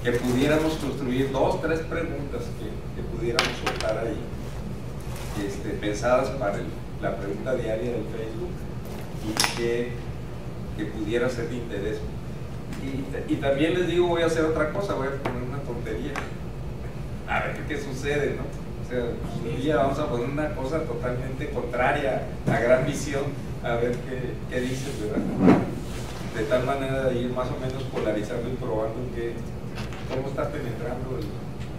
que pudiéramos construir 2 o 3 preguntas que pudiéramos soltar ahí, pensadas para la pregunta diaria del Facebook y que pudiera ser de interés. Y también les digo, voy a hacer otra cosa, voy a poner una tontería, a ver qué sucede, ¿no? O sea, un día vamos a poner una cosa totalmente contraria a Gran Visión, a ver qué dices, ¿verdad? De tal manera de ir más o menos polarizando y probando cómo está penetrando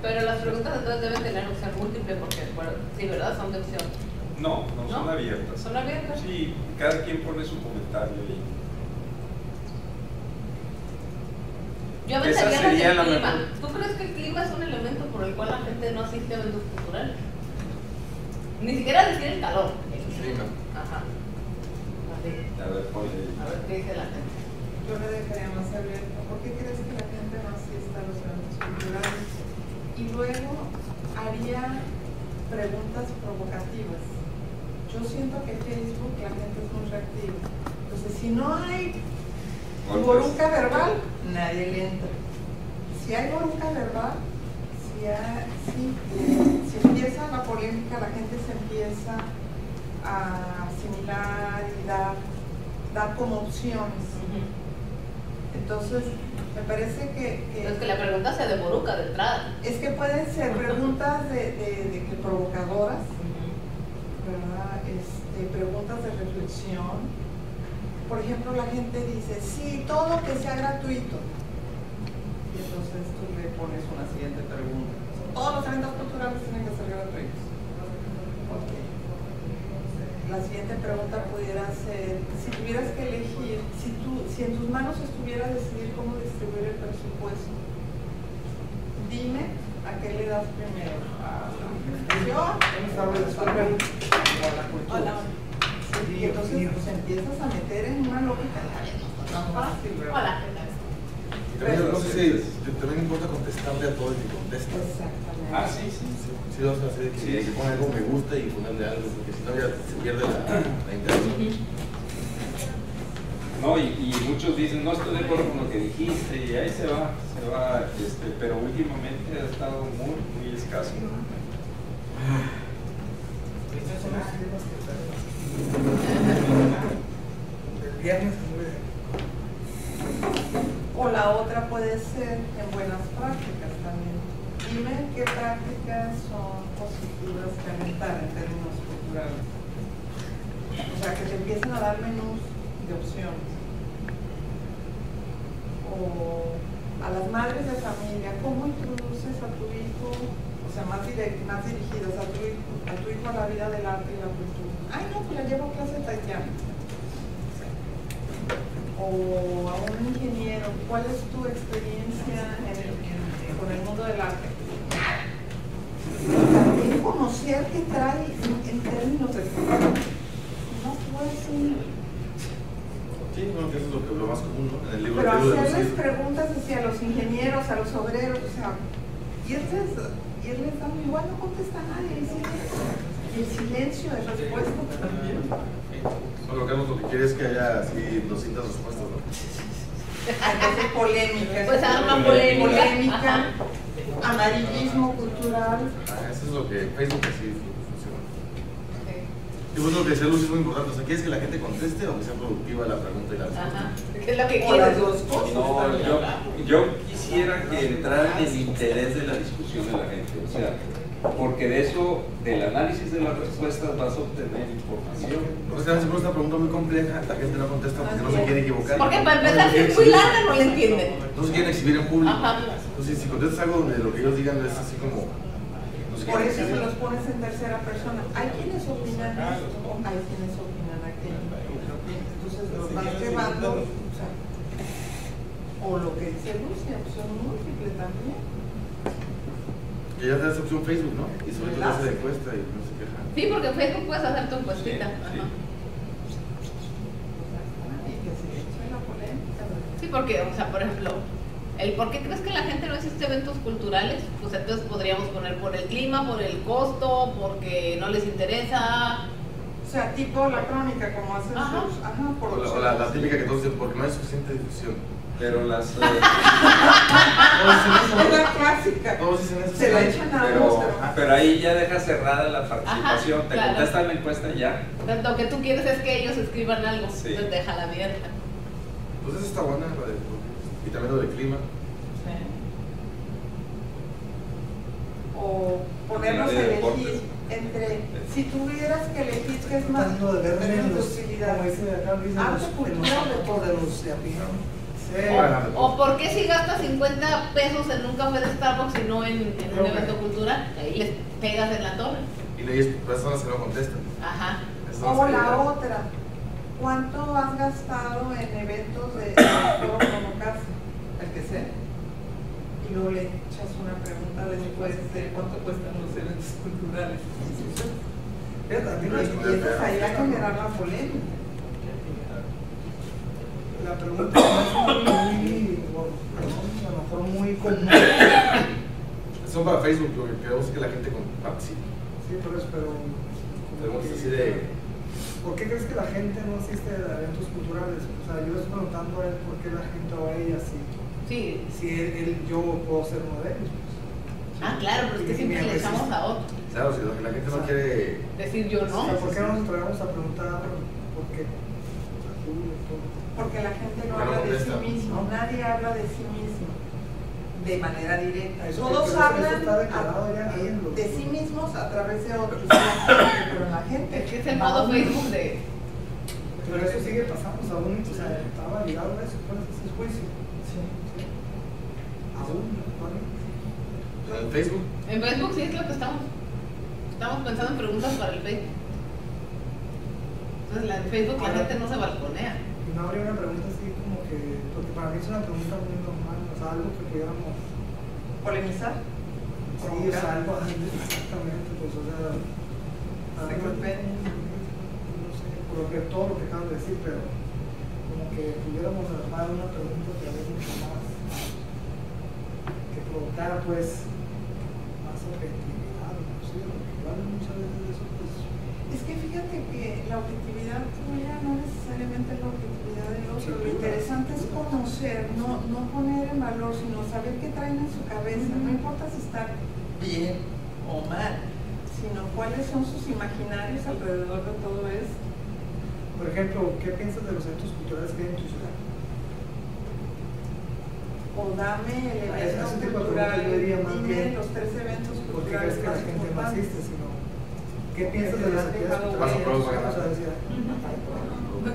Pero las preguntas entonces deben tener opción múltiple porque, bueno, sí, ¿verdad? Son de opción. No, son abiertas. ¿Son abiertas? Sí, cada quien pone su comentario ahí. Yo aventaría la del clima. ¿Tú crees que el clima es un elemento por el cual la gente no asiste a eventos culturales? Ni siquiera decir el calor. Sí, no. Ajá. A ver qué dice la gente. Yo le dejaría más abierto. ¿Por qué crees que la gente no asiste a los eventos culturales? Y luego haría preguntas provocativas. Yo siento que Facebook la gente es muy reactiva. Entonces, si no hay boruca verbal, nadie le entra. Si hay boruca verbal, si empieza la polémica, la gente se empieza a asimilar y dar como opciones. Entonces, me parece que es que la pregunta sea de boruca de entrada. Es que pueden ser preguntas de provocadoras, ¿verdad? Preguntas de reflexión. Por ejemplo, la gente dice, sí, todo que sea gratuito. Y entonces tú le pones una siguiente pregunta. Todos los eventos culturales tienen que ser gratuitos. Okay. La siguiente pregunta pudiera ser, si tuvieras que elegir, si en tus manos estuviera decidir cómo distribuir el presupuesto, dime a qué le das primero. ¿A la educación? Hola. Y entonces pues, empiezas a meter en una lógica de no fácil, ¿verdad? Hola, no sé si también importa contestarle a todo el que contesta. Exactamente. Ah, sí. Sí, vamos a hacer que ponga algo me gusta y ponerle algo, porque si no ya se pierde la interacción. No, y muchos dicen, no estoy de acuerdo con lo que dijiste, y ahí se va, pero últimamente ha estado muy escaso. El viernes. O la otra puede ser en buenas prácticas también. Dime qué prácticas son positivas que alentar en términos culturales. O sea, que te empiecen a dar menús de opciones. O a las madres de familia, ¿cómo introduces a tu hijo, o sea, más dirigidas a tu hijo a la vida del arte y la cultura? Ay, no, pues la llevo a clase de taitiano. O a un ingeniero, ¿cuál es tu experiencia con el mundo del arte? También conocer qué trae en términos de cultura. No puede ser. Sí, bueno, que eso es lo más común, ¿no? En el libro. Pero hacerles preguntas hacia los ingenieros, a los obreros, o sea, irles dando, igual no contesta nadie, y el silencio de respuesta también. Bueno, lo que quiere es que haya así 200 respuestas, ¿no? Entonces, polémica. Pues arma polémica. Amarillismo cultural. Eso es lo que Facebook así funciona. Y pues lo que decía Lucy es muy importante, o sea, ¿quieres que la gente conteste o que sea productiva la pregunta y la respuesta? Ajá. ¿Qué es lo que O quieres? las dos cosas. No, yo quisiera que entrara en el interés de la discusión de la gente, o sea, porque de eso, del análisis de las respuestas vas a obtener información. Porque a veces por esta pregunta muy compleja, la gente no contesta porque no se quiere equivocar. Porque para empezar, si es muy larga, no la entienden. No se quieren exhibir en público. Ajá. Entonces, si contestas algo donde lo que ellos digan es así como... No se Por quieren eso se exhibir. los pones en tercera persona. Hay quienes opinan esto, hay quienes opinan aquello. Entonces los vas llevando, o sea, o lo que dice Lucy, opción múltiple también. Que ya te das opción Facebook, ¿no? Y sobre todo hace de encuesta y no se queja. Sí, porque en Facebook puedes hacer tu encuestita. Sí. Ajá. Y que se eche la polémica. Sí, porque, o sea, por ejemplo, ¿por qué crees que la gente no asiste a eventos culturales? Pues entonces podríamos poner por el clima, por el costo, porque no les interesa. O sea, tipo la crónica, como hacen Ajá. sus... Ajá, por O la típica que todos dicen, porque no hay suficiente difusión. Pero las... Es la clásica. Todos dicen eso. Se la echan a Pero, otro. pero ahí ya deja cerrada la participación. Ajá, Te claro. contestan la encuesta ya. Lo que tú quieres es que ellos escriban algo, Sí. entonces déjala abierta. Pues eso está buena, la de, y también lo del clima. O ponernos a De deportes. elegir entre, si tuvieras que elegir qué es más Tratando de verme en los, utilidad. como dice acá Luis, Arte, en cultura los o zapatos deporte. de los de a pie. Sí. O por qué si gastas 50 pesos en un café de Starbucks y no en un Ok. evento cultural, ahí les pegas en la torre. Y hay personas que no contestan. Ajá. Esas son las O que- la otra, ¿cuánto has gastado en eventos de foro Monocasa? El que sea. Y luego le echas una pregunta después de cuánto cuestan los eventos culturales. Fíjate, a mí Y no es- empiezas ahí a generar la polémica. la pregunta no es muy, a lo mejor muy común. Son para Facebook, lo que queremos es que la gente participe. Sí, pero Tenemos así de. ¿por qué crees que la gente no asiste a eventos culturales? O sea, yo les estoy preguntando a él por qué la gente o a ella Sí. si yo puedo ser uno de ellos. Ah, claro, pero es que siempre le echamos a otro. Claro, si la gente no quiere. Decir yo O sea, no. ¿por qué no nos atrevemos a preguntar por qué? O sea, tú, todo. Porque la gente no Porque no habla de sí contesta. mismo, nadie habla de sí mismo de manera directa. Eso Todos eso hablan está declarado ya en los- de sí mismos a través de otros. Pero la gente. Es que es el modo Facebook de. Pero eso sigue pasando, o sea, o sea, estaba ligado a eso, ¿cuál es ese juicio? Sí. Aún, actualmente. En Facebook. En Facebook sí es lo que estamos. Estamos pensando en preguntas para el Facebook. Entonces en Facebook la gente no se balconea. Y no habría una pregunta así como que, porque para mí es una pregunta muy normal, o sea, algo que pudiéramos, Polemizar. sí, o sea, algo exactamente, pues, o sea, Se golpeen. no sé, por lo que todo lo que acabas de decir, pero como que pudiéramos armar una pregunta que a veces mucho más, que provocara pues más objetividad, inclusive, porque igual muchas veces eso pues. Es que fíjate que la objetividad tuya no necesariamente es la objetividad del otro. Lo interesante es conocer, no poner en valor, sino saber qué traen en su cabeza. No importa si está bien o mal, sino cuáles son sus imaginarios alrededor de todo esto. Por ejemplo, ¿qué piensas de los eventos culturales que hay en tu ciudad? O dame el A evento ese tipo de cultural, preguntas yo diría más dime bien, los 3 eventos ¿Por qué culturales crees que la más gente no importantes. asiste? Sino, ¿qué piensas de las actividades Dejado culturales? huella. O sea, decía,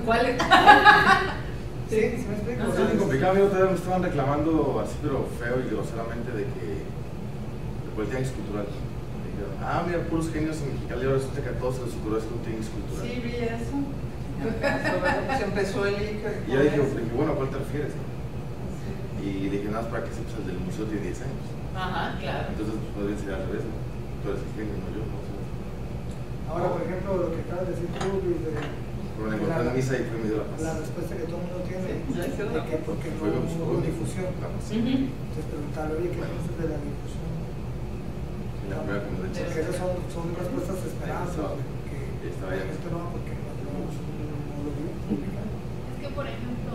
¿Cuál es? sí, sí me explico. Pues es bien complicado, yo todavía me estaban reclamando así, pero feo y groseramente de que. De el tianguis cultural. Dijeron, mira, puros genios en Mexicali, ahora resulta que a todos se les ocurrió hacer un tianguis cultural. Sí, vi eso. Se empezó el ICA. Y yo dije, bueno, ¿a cuál te refieres? Y dije, nada más para que sepas, el del museo tiene 10 años. Ajá, claro. Entonces, pues podría ser al revés, ¿no? Tú eres el genio, no yo, ¿no? O sea, Ahora, por ejemplo, lo que acabas de decir tú, Luis, de pero me encontré en misa y fue y me dio la paz. la respuesta que todo el mundo tiene, de que porque no Fue pues, hubo difusión. La paz. Ujú. Entonces preguntarle, oye, ¿qué piensas de la difusión? La primera que me dio Porque esas son respuestas esperadas, Estaba- que estaba la ya. gente no, porque no lo vio publicado. Es que, por ejemplo,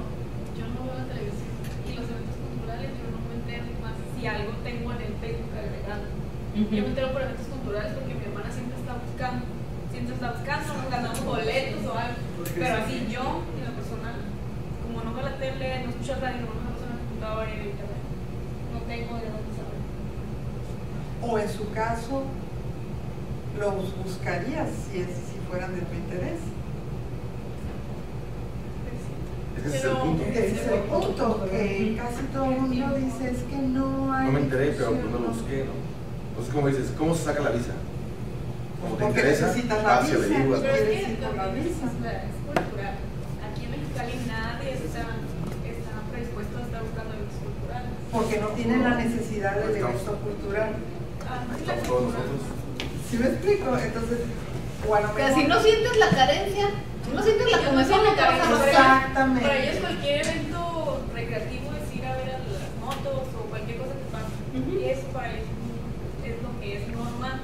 yo no veo la televisión y los eventos culturales yo no me entero más si algo tengo en el Facebook agregado. Yo me entero por eventos culturales porque mi hermana siempre está buscando, ganamos boletos o algo. Porque Pero sí. así yo, en lo personal, como no veo la tele, no escucho radio, no me paso en la computadora y en el internet, no tengo de dónde saber. O en su caso, los buscarías si fueran de tu interés. Es que ese es el punto. Ese es el punto, que casi todo el mundo dice es que no hay. No me enteré, pero pues difusión, no lo busqué, ¿no? Entonces, como dices, ¿cómo se saca la visa? Como te Porque interesa, necesitas la vas y visa. averiguas. Pero es quieres que ir por la también visa. es cultural. Aquí en Mexicali nadie está predispuesto a estar buscando eventos culturales. Porque no tienen la necesidad del Pues estamos- evento cultural. Además, la Estamos todos cultura. nosotros. ¿Sí me explico? Entonces, o a lo O sea, mejor. si no sientes la carencia, si no sientes la comezón, no te vas a buscar. Exactamente. Para ellos cualquier evento recreativo es ir a ver a las motos o cualquier cosa que pase. Ujú. Y eso para ellos es lo que es normal.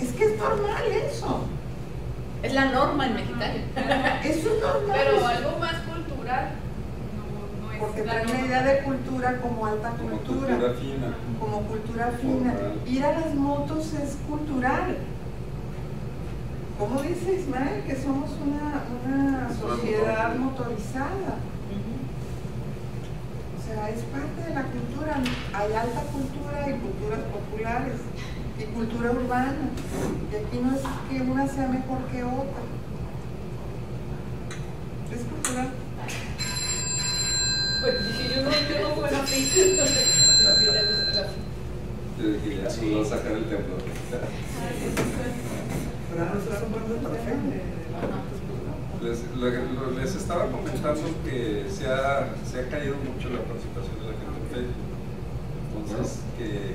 Es que es normal eso. Es la norma en Mexicali. Eso es normal. Pero algo más cultural no es porque la traen la norma. idea de cultura como alta Como cultura. cultura fina. Como cultura fina. Ir a las motos es cultural. ¿Cómo dice Ismael? Que somos una sociedad motorizada. O sea, es parte de la cultura. Hay alta cultura y culturas populares y cultura urbana. Y aquí no es que una sea mejor que otra. Es cultural. Pues dije, yo no fuera así. Yo dije, ya, nos va a sacar el temblor. Pero no se están poniendo perfecto. Les estaba comentando que se ha caído mucho la participación de la gente en Facebook. Entonces, que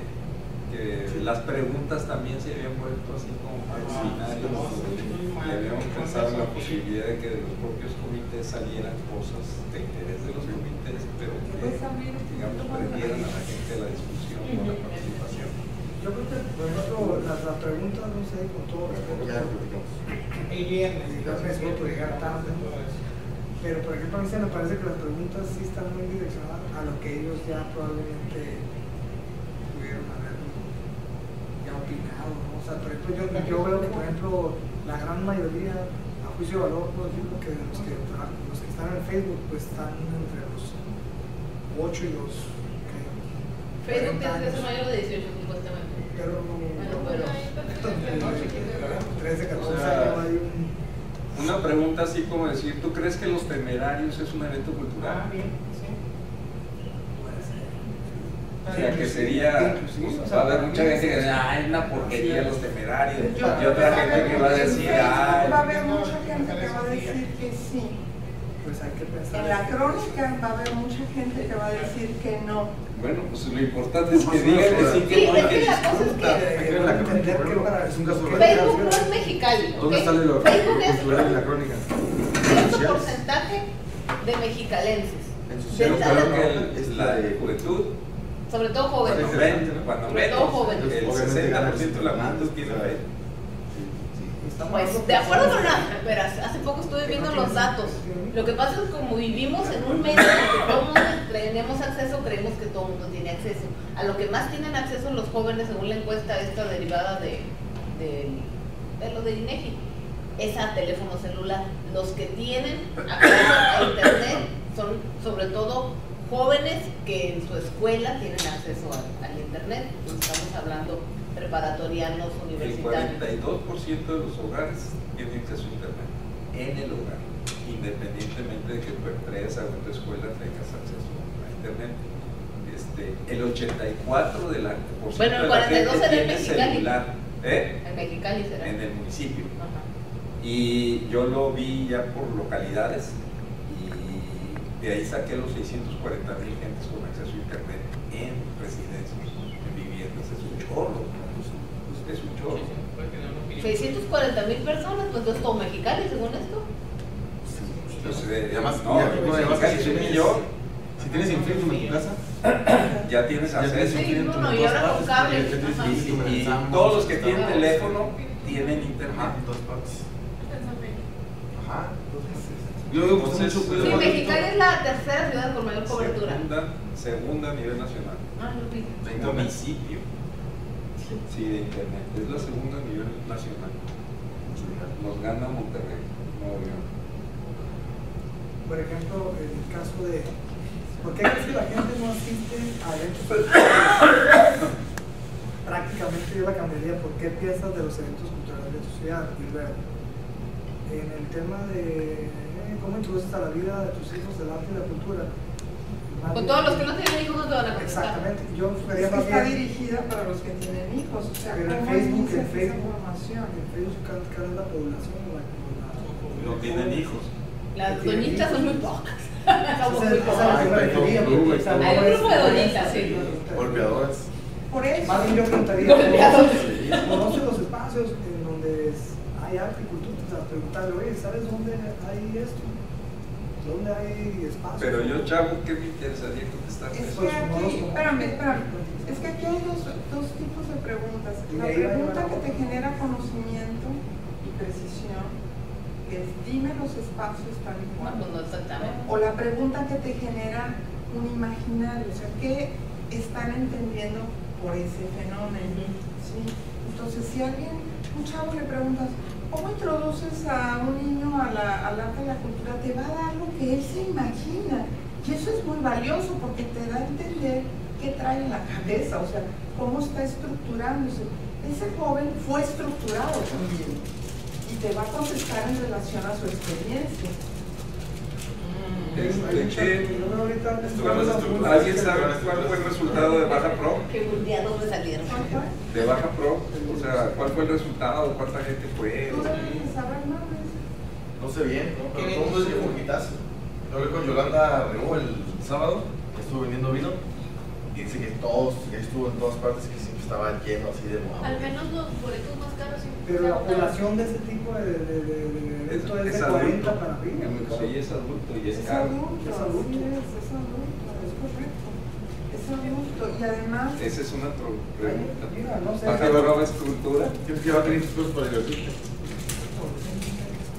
las preguntas también se habían vuelto así como seminarios, y habíamos pensado en la posibilidad de que de los propios comités salieran cosas de interés de los comités, pero que, digamos, prendieran a la gente a la discusión o la participación. Yo creo que, por ejemplo, las preguntas, no sé, con todo respeto, el viernes, y las veces puedo llegar tarde, pero por ejemplo, a mí se me parece que las preguntas sí están muy direccionadas a lo que ellos ya probablemente pudieron haber ya opinado, ¿no? O sea, por ejemplo, yo veo que, por ejemplo, la gran mayoría, a juicio de valor, puedo decir que los que están en Facebook, pues están entre los 8 y los Facebook tiene que ser mayor de 18, supuestamente. pero Bueno, 13, 14 O sea, años hay un... Una pregunta así como decir, ¿tú crees que Los Temerarios es un evento cultural? O sea, que sería, pues, va a haber mucha gente que dice, ay, una porquería Los Temerarios, y otra gente que va a decir, ay. Va a haber mucha gente que va a decir que sí. Pues hay que pensar. En la crónica va a haber mucha gente que va a decir que no. Bueno, pues lo importante es que digan que sí, que Sí, no, y es que que la cosa es discutan. que La crónica, por ejemplo, es un caso Facebook no es Mexicali. ¿Dónde ¿ok? sale lo Facebook es cultural en la crónica? cierto porcentaje de mexicalenses. En Yo sociales, De creo tal- que la juventud, Sobre todo jóvenes. cuando Sobre todo jóvenes. el 60% de la juventud tiene Facebook. Pues de acuerdo con pero hace poco estuve viendo los datos. Lo que pasa es que como vivimos en un medio en el que todo el mundo tenemos acceso, creemos que todo el mundo tiene acceso. A lo que más tienen acceso los jóvenes, según la encuesta esta derivada de lo de INEGI, es a teléfono celular. Los que tienen acceso a internet son sobre todo jóvenes que en su escuela tienen acceso al internet. Entonces, estamos hablando preparatorianos, El universitarios. 42% de los hogares tienen acceso a internet en el hogar, independientemente de que tu empresa o tu escuela tengas acceso a internet. El 84% de la Bueno, el de la gente 42 era en tiene Mexicali. celular, En Mexicali será. en el municipio. Ajá. Y yo lo vi ya por localidades y de ahí saqué los 640,000 gentes con acceso a internet en residencias, en viviendas. Es un chorro. Es un chorro. 640,000 personas, pues no es todo Mexicali, según esto. Entonces, Además, no, además, Mexicali es un millón. Si tienes infierno en tu casa, Ya tienes acceso. Sí, no, y ahora con cable. Ajá. Y todos los que tienen teléfono tienen internet. Ajá, en todas partes. Ajá. Yo digo, pues, Entonces, mucho, Sí, Mexicali es la tercera ciudad con mayor cobertura. Segunda a nivel nacional. Ah, lo vi. Municipio. Sí, de internet. Es la segunda a nivel nacional. Nos gana Monterrey, Nuevo León. Por ejemplo, el caso de... ¿Por qué crees que la gente no asiste a eventos? Prácticamente yo la cambiaría. ¿Por qué piensas de los eventos culturales de tu ciudad? Y luego, en el tema de cómo introduces a la vida de tus hijos el arte y la cultura. Con todos los que no tienen hijos no te van a contestar. Exactamente. Yo Es vería que más está bien... dirigida para los que tienen hijos. O sea, Pero en ¿cómo Facebook, inicias en esa Facebook, información? en Facebook cada vez la población No tienen hijos. Las doñitas son muy pocas. Somos Esa muy es pocas. la que me refería, porque, o sea, Hay un no grupo de es- doñitas, sí. Golpeadoras. Por eso. Más bien yo preguntaría, Golpeadores. ¿conoce los espacios en donde hay arte y cultura? O sea, preguntarle, oye, ¿sabes dónde hay esto? ¿Dónde hay espacios? Pero yo, chavo, ¿qué me interesaría contestar? Es Pues, que no los aquí, conozco. espérame. Es que aquí hay dos tipos de preguntas. Y La ahí va a pregunta llevar a que te otra. genera conocimiento y precisión, que es dime los espacios tal y No, cual. pues no exactamente. O la pregunta que te genera un imaginario, o sea, ¿qué están entendiendo por ese fenómeno? ¿Sí? Entonces, si alguien, un chavo le preguntas, ¿cómo introduces a un niño al arte y la cultura? Te va a dar lo que él se imagina. Y eso es muy valioso porque te da a entender qué trae en la cabeza, o sea, cómo está estructurándose. Ese joven fue estructurado también y te va a contestar en relación a su experiencia. ¿Alguien sabe cuál fue el resultado de Baja Pro? Que mundiados me salieron. De Baja Pro, o sea, ¿cuál fue el resultado? ¿Cuánta gente fue? No sé bien, ¿no? Pero todo el mundo es bien poquitas. Yo hablé con Yolanda Rego el sábado, que estuvo vendiendo vino, y dice que todos, que estuvo en todas partes, que siempre estaba lleno así de moda. Al menos los boletos más caros siempre. Pero la población de ese tipo de evento es de 40 para arriba. Sí, es adulto y es Es caro. adulto, Es adulto. es adulto, es correcto. Es adulto y además... Esa es una pregunta. Mira, no sé. ¿Baja Pro es cultura? ¿Quieres que va a tener pesos para divertirte?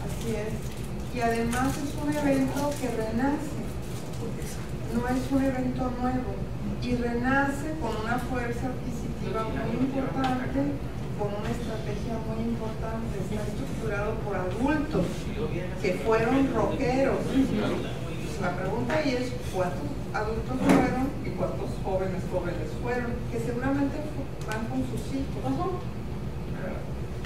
Así es. Y además es un evento que renace, no es un evento nuevo, y renace con una fuerza adquisitiva muy importante, con una estrategia muy importante. Está estructurado por adultos que fueron rockeros. La pregunta ahí es cuántos adultos fueron y cuántos jóvenes fueron, que seguramente van con sus hijos.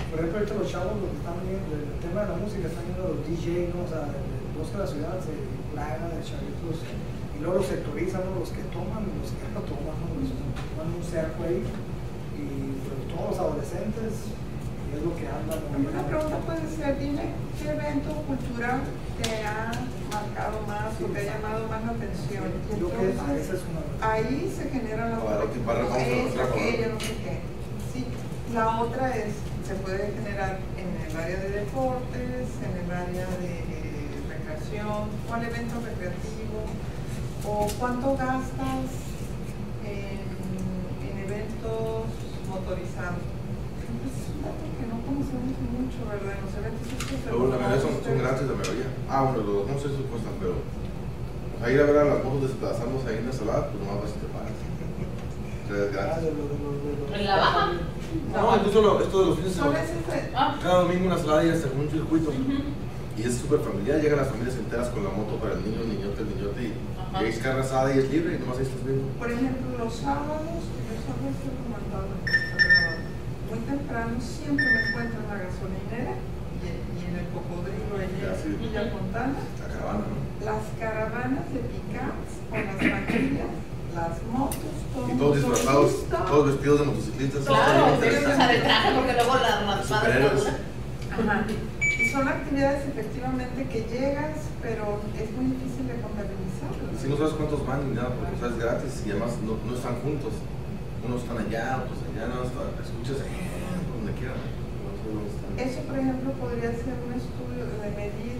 Por ejemplo, ahorita los chavos, los que están viendo, el tema de la música, están viendo los DJ, ¿no? O sea, el bosque de la ciudad se plaga de chavitos y luego los sectorizan, ¿no? Los que toman y los que no toman, ¿no? Los que toman un cerco ahí y pues, todos los adolescentes, y es lo que andan. Una pregunta puede ser, dime, ¿qué evento cultural te ha marcado más o te ha llamado más la atención? Y Yo creo que entonces, esa es una. ahí se genera la esto, aquello, no sé qué. Sí, la otra es, se puede generar en el área de deportes, en el área de recreación, ¿cuál evento recreativo? ¿O cuánto gastas en eventos motorizados? Es un dato que no conocemos mucho, ¿verdad? En los eventos estos Luego, la mayoría son gratis, la mayoría. Bueno, los no sé si cuestan, pero pues, a ir a ver a las motos desplazándose ahí en la salada, pues nomás ves si te pagas. Gratis. ¿En la baja? No, incluso esto de los fines de Son semana. Ah. Cada domingo una salada y hasta un circuito. Y es súper familiar, llegan las familias enteras con la moto para el niño, el niñote, y es carne asada y es libre y nomás ahí estás viendo. Por ejemplo, los sábados estoy comentando, muy temprano siempre me encuentro en la gasolinera y en el Cocodrilo, en Villa Fontana. La caravana, ¿no? Las caravanas de pickups con las familias, las motos, todo Y todos disfrazados, listo. todos vestidos de motociclistas. Claro, todos o sea, de traje porque luego la raspada superhéroes. Ajá. Y son actividades efectivamente que llegas, pero es muy difícil de contabilizar. Y si no sabes cuántos van ni nada, porque sabes gratis y además no están juntos. Unos están allá, otros allá, no, escuchas donde quieran. No sé dónde están. Eso, por ejemplo, podría ser un estudio de medir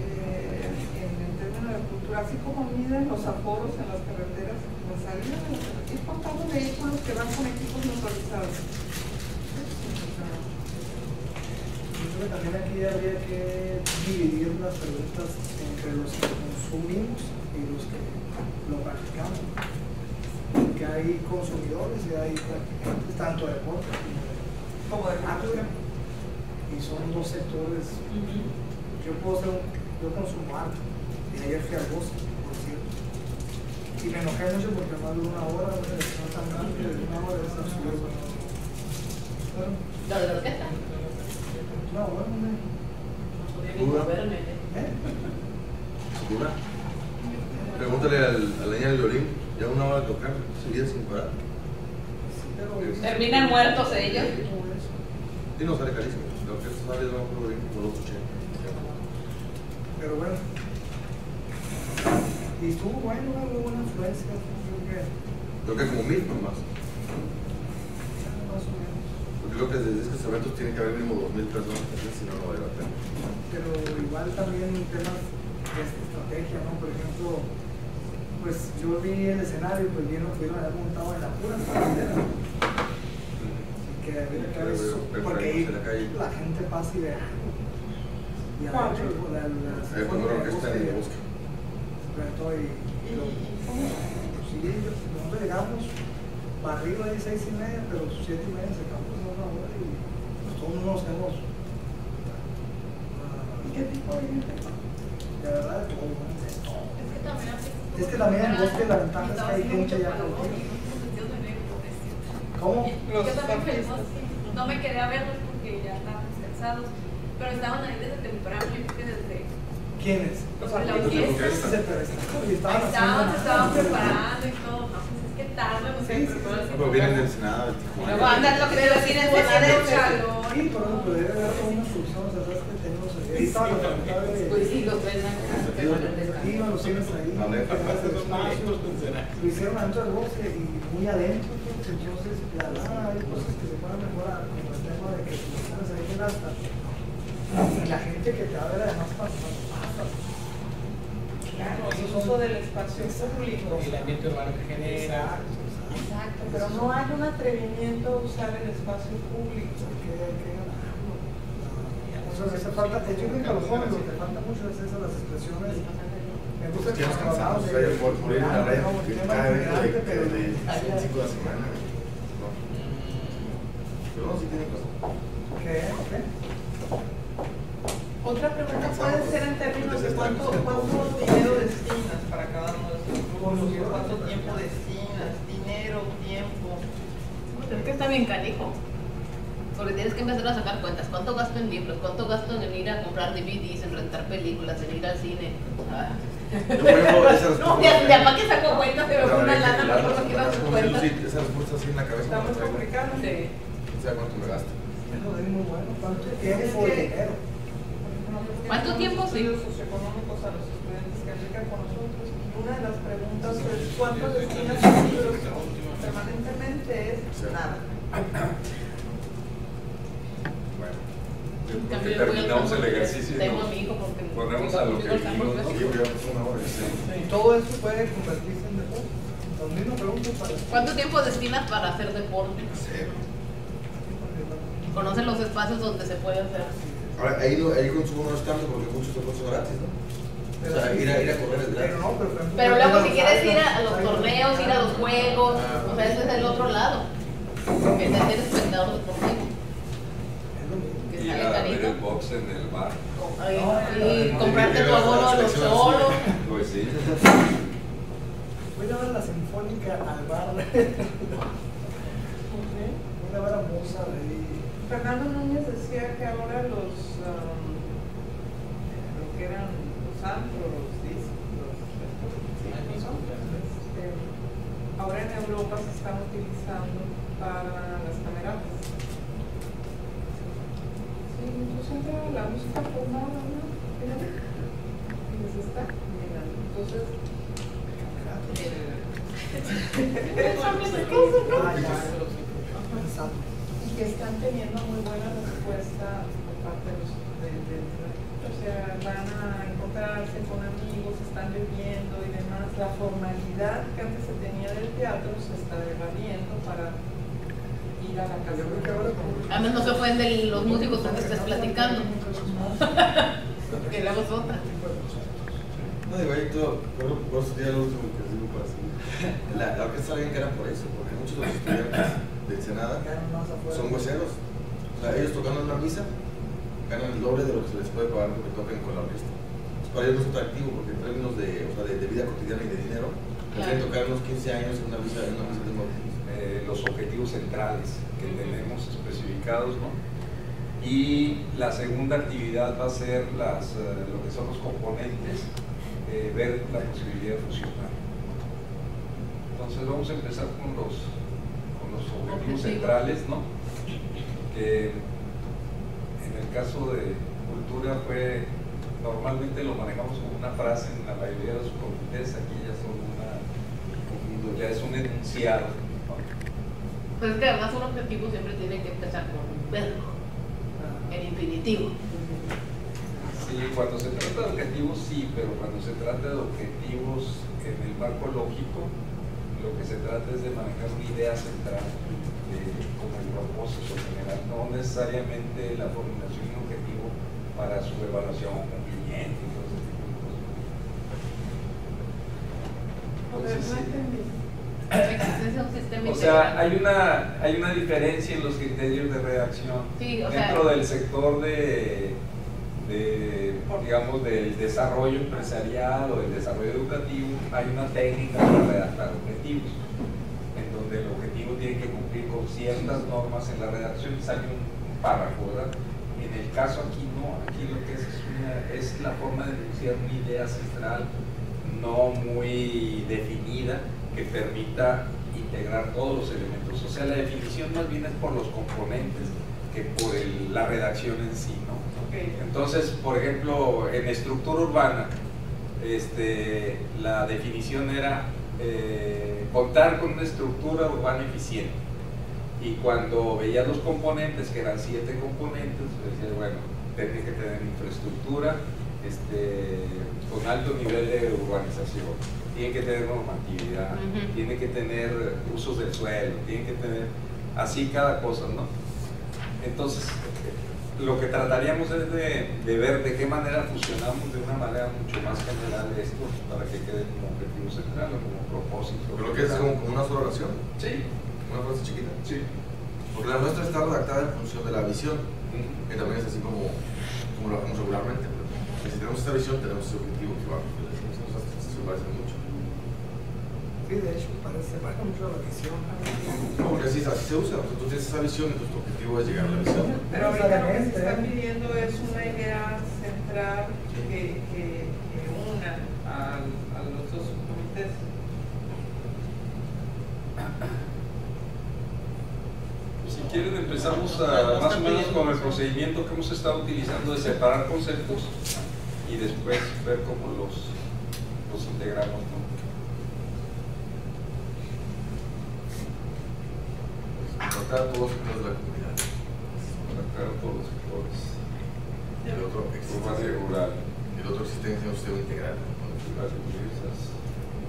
en el término de cultura, así como miden los aforos en las carreteras, la salida de las carreteras, ir contando vehículos que van con equipos motorizados. Yo creo que también aquí habría que dividir las preguntas entre los que consumimos y los que lo practicamos. Porque hay consumidores y hay practicantes, tanto de deporte como de cultura. Y son dos sectores. Yo consumo arte. Y ayer fui al bosque, por cierto. Y me enojé mucho porque más de una hora, una elección tan grande, de una hora es absurdo. Bueno, ¿Lo de la orquesta? no, bueno, ¿Segura? Pregúntale a la niña del violín, ya una hora de tocar, seguida sin parar. Terminan muertos ellos. Y no sale carísimo, la orquesta sale de un violín como los 80. pero bueno. Y estuvo bueno, una muy buena influencia. Creo que como 1000 nomás. Más o menos. Porque creo que desde estos eventos tiene que haber mínimo 2000 personas, si no, no vale la pena. Pero igual también temas de estrategia, ¿no? Por ejemplo, pues yo vi el escenario, pues bien lo pudieron haber montado en la pura carretera. Que porque ahí la gente pasa y ve. Y adentro, la Primero que está en el bosque. y Sí, nosotros llegamos barrido ahí 6:30, pero 7:30 se acabó una hora y pues todos nos hemos. ¿Y qué tipo de gente? De verdad, de todo, ¿no? De todo. Es que también en bosque la ventaja es que hay gente ya cautiva. ¿Cómo? Yo también pensé, no me quedé a verlos porque ya estábamos cansados, pero estaban ahí desde temprano, yo creo que desde... ¿Quiénes? Los de la orquesta. Ahí estaban preparando y todo, no, pues es que tarde, no sé, Pero vienen de Ensenada, de Tijuana. Luego andan lo que te decir en Ensenada. Sí, por ejemplo, debe haber unas soluciones atrás que tenemos ahí. Estaba la facultad de... Pues sí, los ven Iban los cines ahí, lo hicieron adentro del bosque y muy adentro, pues, entonces la verdad hay cosas que se pueden mejorar, como el tema de que los cines ahí que gastan y la gente que te va a ver además pasa. Claro, el uso del espacio público. Y el ambiente urbano que genera. Exacto, pero no hay un atrevimiento a usar el espacio público. Entonces, falta, yo creo que a los jóvenes lo que falta mucho es esas las expresiones. Me gusta que Estamos nos cansados, hablamos por ir a la red, que cada vez pero de 5 a la semana. Pero no, sí tienen cosas. ¿Qué? Otra pregunta puede ser en términos de cuánto dinero destinas para cada uno de estos grupos, cuánto tiempo destinas, dinero, tiempo. Es que está bien canijo. Porque tienes que empezar a sacar cuentas. ¿Cuánto gasto en libros? ¿Cuánto gasto en ir a comprar DVDs, en rentar películas, en ir al cine? No, de apá que saco cuentas, pero con una lana mejor no quiero hacer cuentas. Esa respuesta así en la cabeza. Está muy complicado. Sí. O sea, ¿cuánto me gasto? Eso es muy bueno. ¿Cuánto tiempo y dinero? ¿Cuánto tiempo? Sí. Estudios socioeconómicos a los estudiantes que aplican con nosotros. Y una de las preguntas es ¿cuánto destinas a libros? Permanentemente es nada. En Porque cambio, yo voy al terminamos campo el y ejercicio y tengo nos a mi hijo porque ponemos a lo que vimos, ¿no? Sí, ya pasó una hora. Y todo eso puede convertirse en deporte. Las mismas preguntas para... ¿Cuánto tiempo destinas para hacer deporte? Conoce los espacios donde se puede hacer. Ahora, ahí consumo no es tanto porque muchos deportes son gratis, ¿no? O sea, ir a correr es gratis. Pero luego si quieres ir a los torneos, ir a los juegos, o sea, ese es el otro lado. Que te hacer espectador deportivo. Que Ir sale a ver carito. el box en el bar. Y comprarte tu abono a los choros. Pues sí. Voy a ver la Sinfónica al bar. Voy a ver a Mozart ahí. Fernando Núñez decía que ahora lo que eran los antros, los discos, ahora en Europa se están utilizando para las cameratas. Sí, entonces la música formada, ¿no? Y les está mirando. Entonces, y que están teniendo muy buena respuesta por parte de los o sea, van a encontrarse con amigos, están bebiendo y demás. La formalidad que antes se tenía del teatro se está evadiendo para ir a la casa. Además no se ofenden los músicos cuando estés platicando. Que luego es otra. No, digo, ahí todo, por eso ya lo último que digo para seguir. La orquesta bien que era por eso, porque muchos de los estudiantes de Ensenada son hueseros. O sea, ellos tocando en una misa ganan el doble de lo que se les puede pagar porque toquen con la orquesta. Entonces, para ellos no es atractivo porque en términos de vida cotidiana y de dinero, prefieren tocar unos 15 años en una misa de los objetivos centrales que tenemos especificados, ¿no? Y la segunda actividad va a ser lo que son los componentes, ver la posibilidad de fusionar. Entonces vamos a empezar con los objetivos centrales, ¿no? Que en el caso de cultura normalmente lo manejamos como una frase en la mayoría de los comités, aquí ya es un enunciado, ¿no? Pues es que además un objetivo siempre tiene que empezar con un verbo, en infinitivo. Sí, cuando se trata de objetivos sí, pero cuando se trata de objetivos en el marco lógico, lo que se trata es de manejar una idea central como el propósito general, no necesariamente la formulación de un objetivo para su evaluación o cumplimiento y todo ese tipo de cosas. Entonces, sí. Existencia de un sistema O sea, integral. hay una diferencia en los criterios de redacción Sí, o sea, dentro del sector digamos, del desarrollo empresarial o del desarrollo educativo. Hay una técnica para redactar objetivos, en donde el objetivo tiene que cumplir con ciertas normas en la redacción y sale un párrafo, ¿verdad? En el caso aquí no, aquí lo que es la forma de enunciar una idea central no muy definida que permita integrar todos los elementos. O sea, la definición más bien es por los componentes que por la redacción en sí, ¿no? Okay. Entonces, por ejemplo, en estructura urbana, la definición era contar con una estructura urbana eficiente. Y cuando veías los componentes, que eran 7 componentes, decías, bueno, tiene que tener infraestructura con alto nivel de urbanización, tiene que tener normatividad, tiene que tener usos del suelo, tiene que tener así cada cosa, ¿no? Entonces, lo que trataríamos es de ver de qué manera fusionamos de una manera mucho más general esto para que quede como objetivo central o como propósito. Pero lo que es como una sola oración. Sí. Una frase chiquita. Sí. Porque la nuestra está redactada en función de la visión, que también es así como lo hacemos regularmente. Y si tenemos esta visión, tenemos ese objetivo que va a cumplir. Se parece mucho. Sí, de hecho, se parece mucho a la visión. No, porque así se usa. O sea, tú tienes esa visión y tu objetivo es llegar a la visión. Pero ahorita lo que se está pidiendo es una idea central que una a los dos comités. Si quieren empezamos más o menos con el procedimiento que hemos estado utilizando de separar conceptos y después ver cómo los integramos, ¿no? Tratar a todos los sectores de la comunidad. Tratar a todos los sectores. El otro Urbano y existencia. rural. El otro existencia de un sistema integral. Las diversas,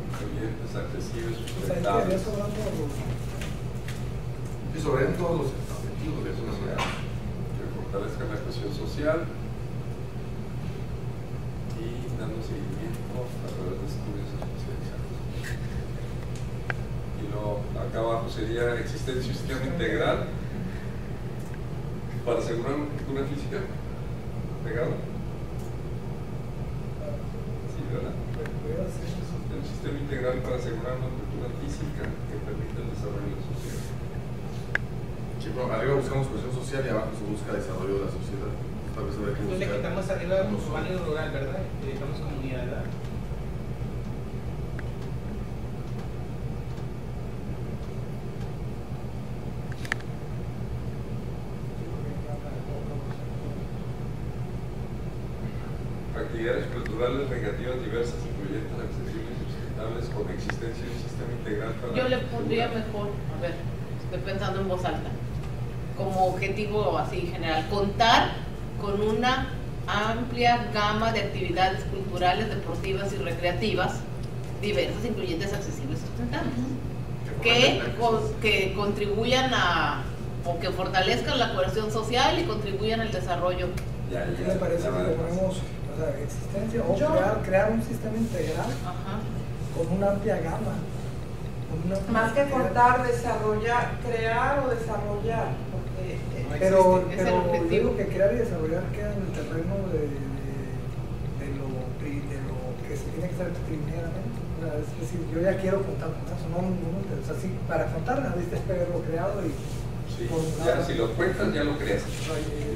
incluyentes, accesibles, O sea, sustentables. eso hablando de los... Y sobre todos los objetivos de una manera. Que fortalezcan la cohesión social y dando seguimiento a través de estudios especializados. Y acá abajo sería existencia de un sistema integral para asegurar una cultura física. ¿Pegado? Sí, ¿verdad? El sistema integral para asegurar una cultura física que permita el desarrollo de la sociedad. Sí, bueno, arriba buscamos cohesión social y abajo se busca desarrollo de la sociedad. Tal vez habría que Entonces le buscar. quitamos arriba urbano y rural, ¿verdad? Le dejamos comunidad, ¿verdad? Actividades culturales recreativas diversas, incluyentes, accesibles y sustentables con existencia de un sistema integral para... Yo le pondría mejor, a ver, estoy pensando en voz alta, como objetivo así general, contar con una amplia gama de actividades culturales, deportivas y recreativas, diversas, incluyentes, accesibles y sustentables, que contribuyan o que fortalezcan la cohesión social y contribuyan al desarrollo. ¿Qué le parece que le ponemos, o sea, existencia o crear un sistema integral con una amplia gama? Más que contar, desarrollar, crear o desarrollar. Porque, pero es el objetivo. Digo que crear y desarrollar queda en el terreno de lo que se tiene que hacer primeramente. O sea, es decir, yo ya quiero contar con eso, no o sea, sí, para contar necesitas haberlo creado y sí, ya, si lo cuentas ya lo creas.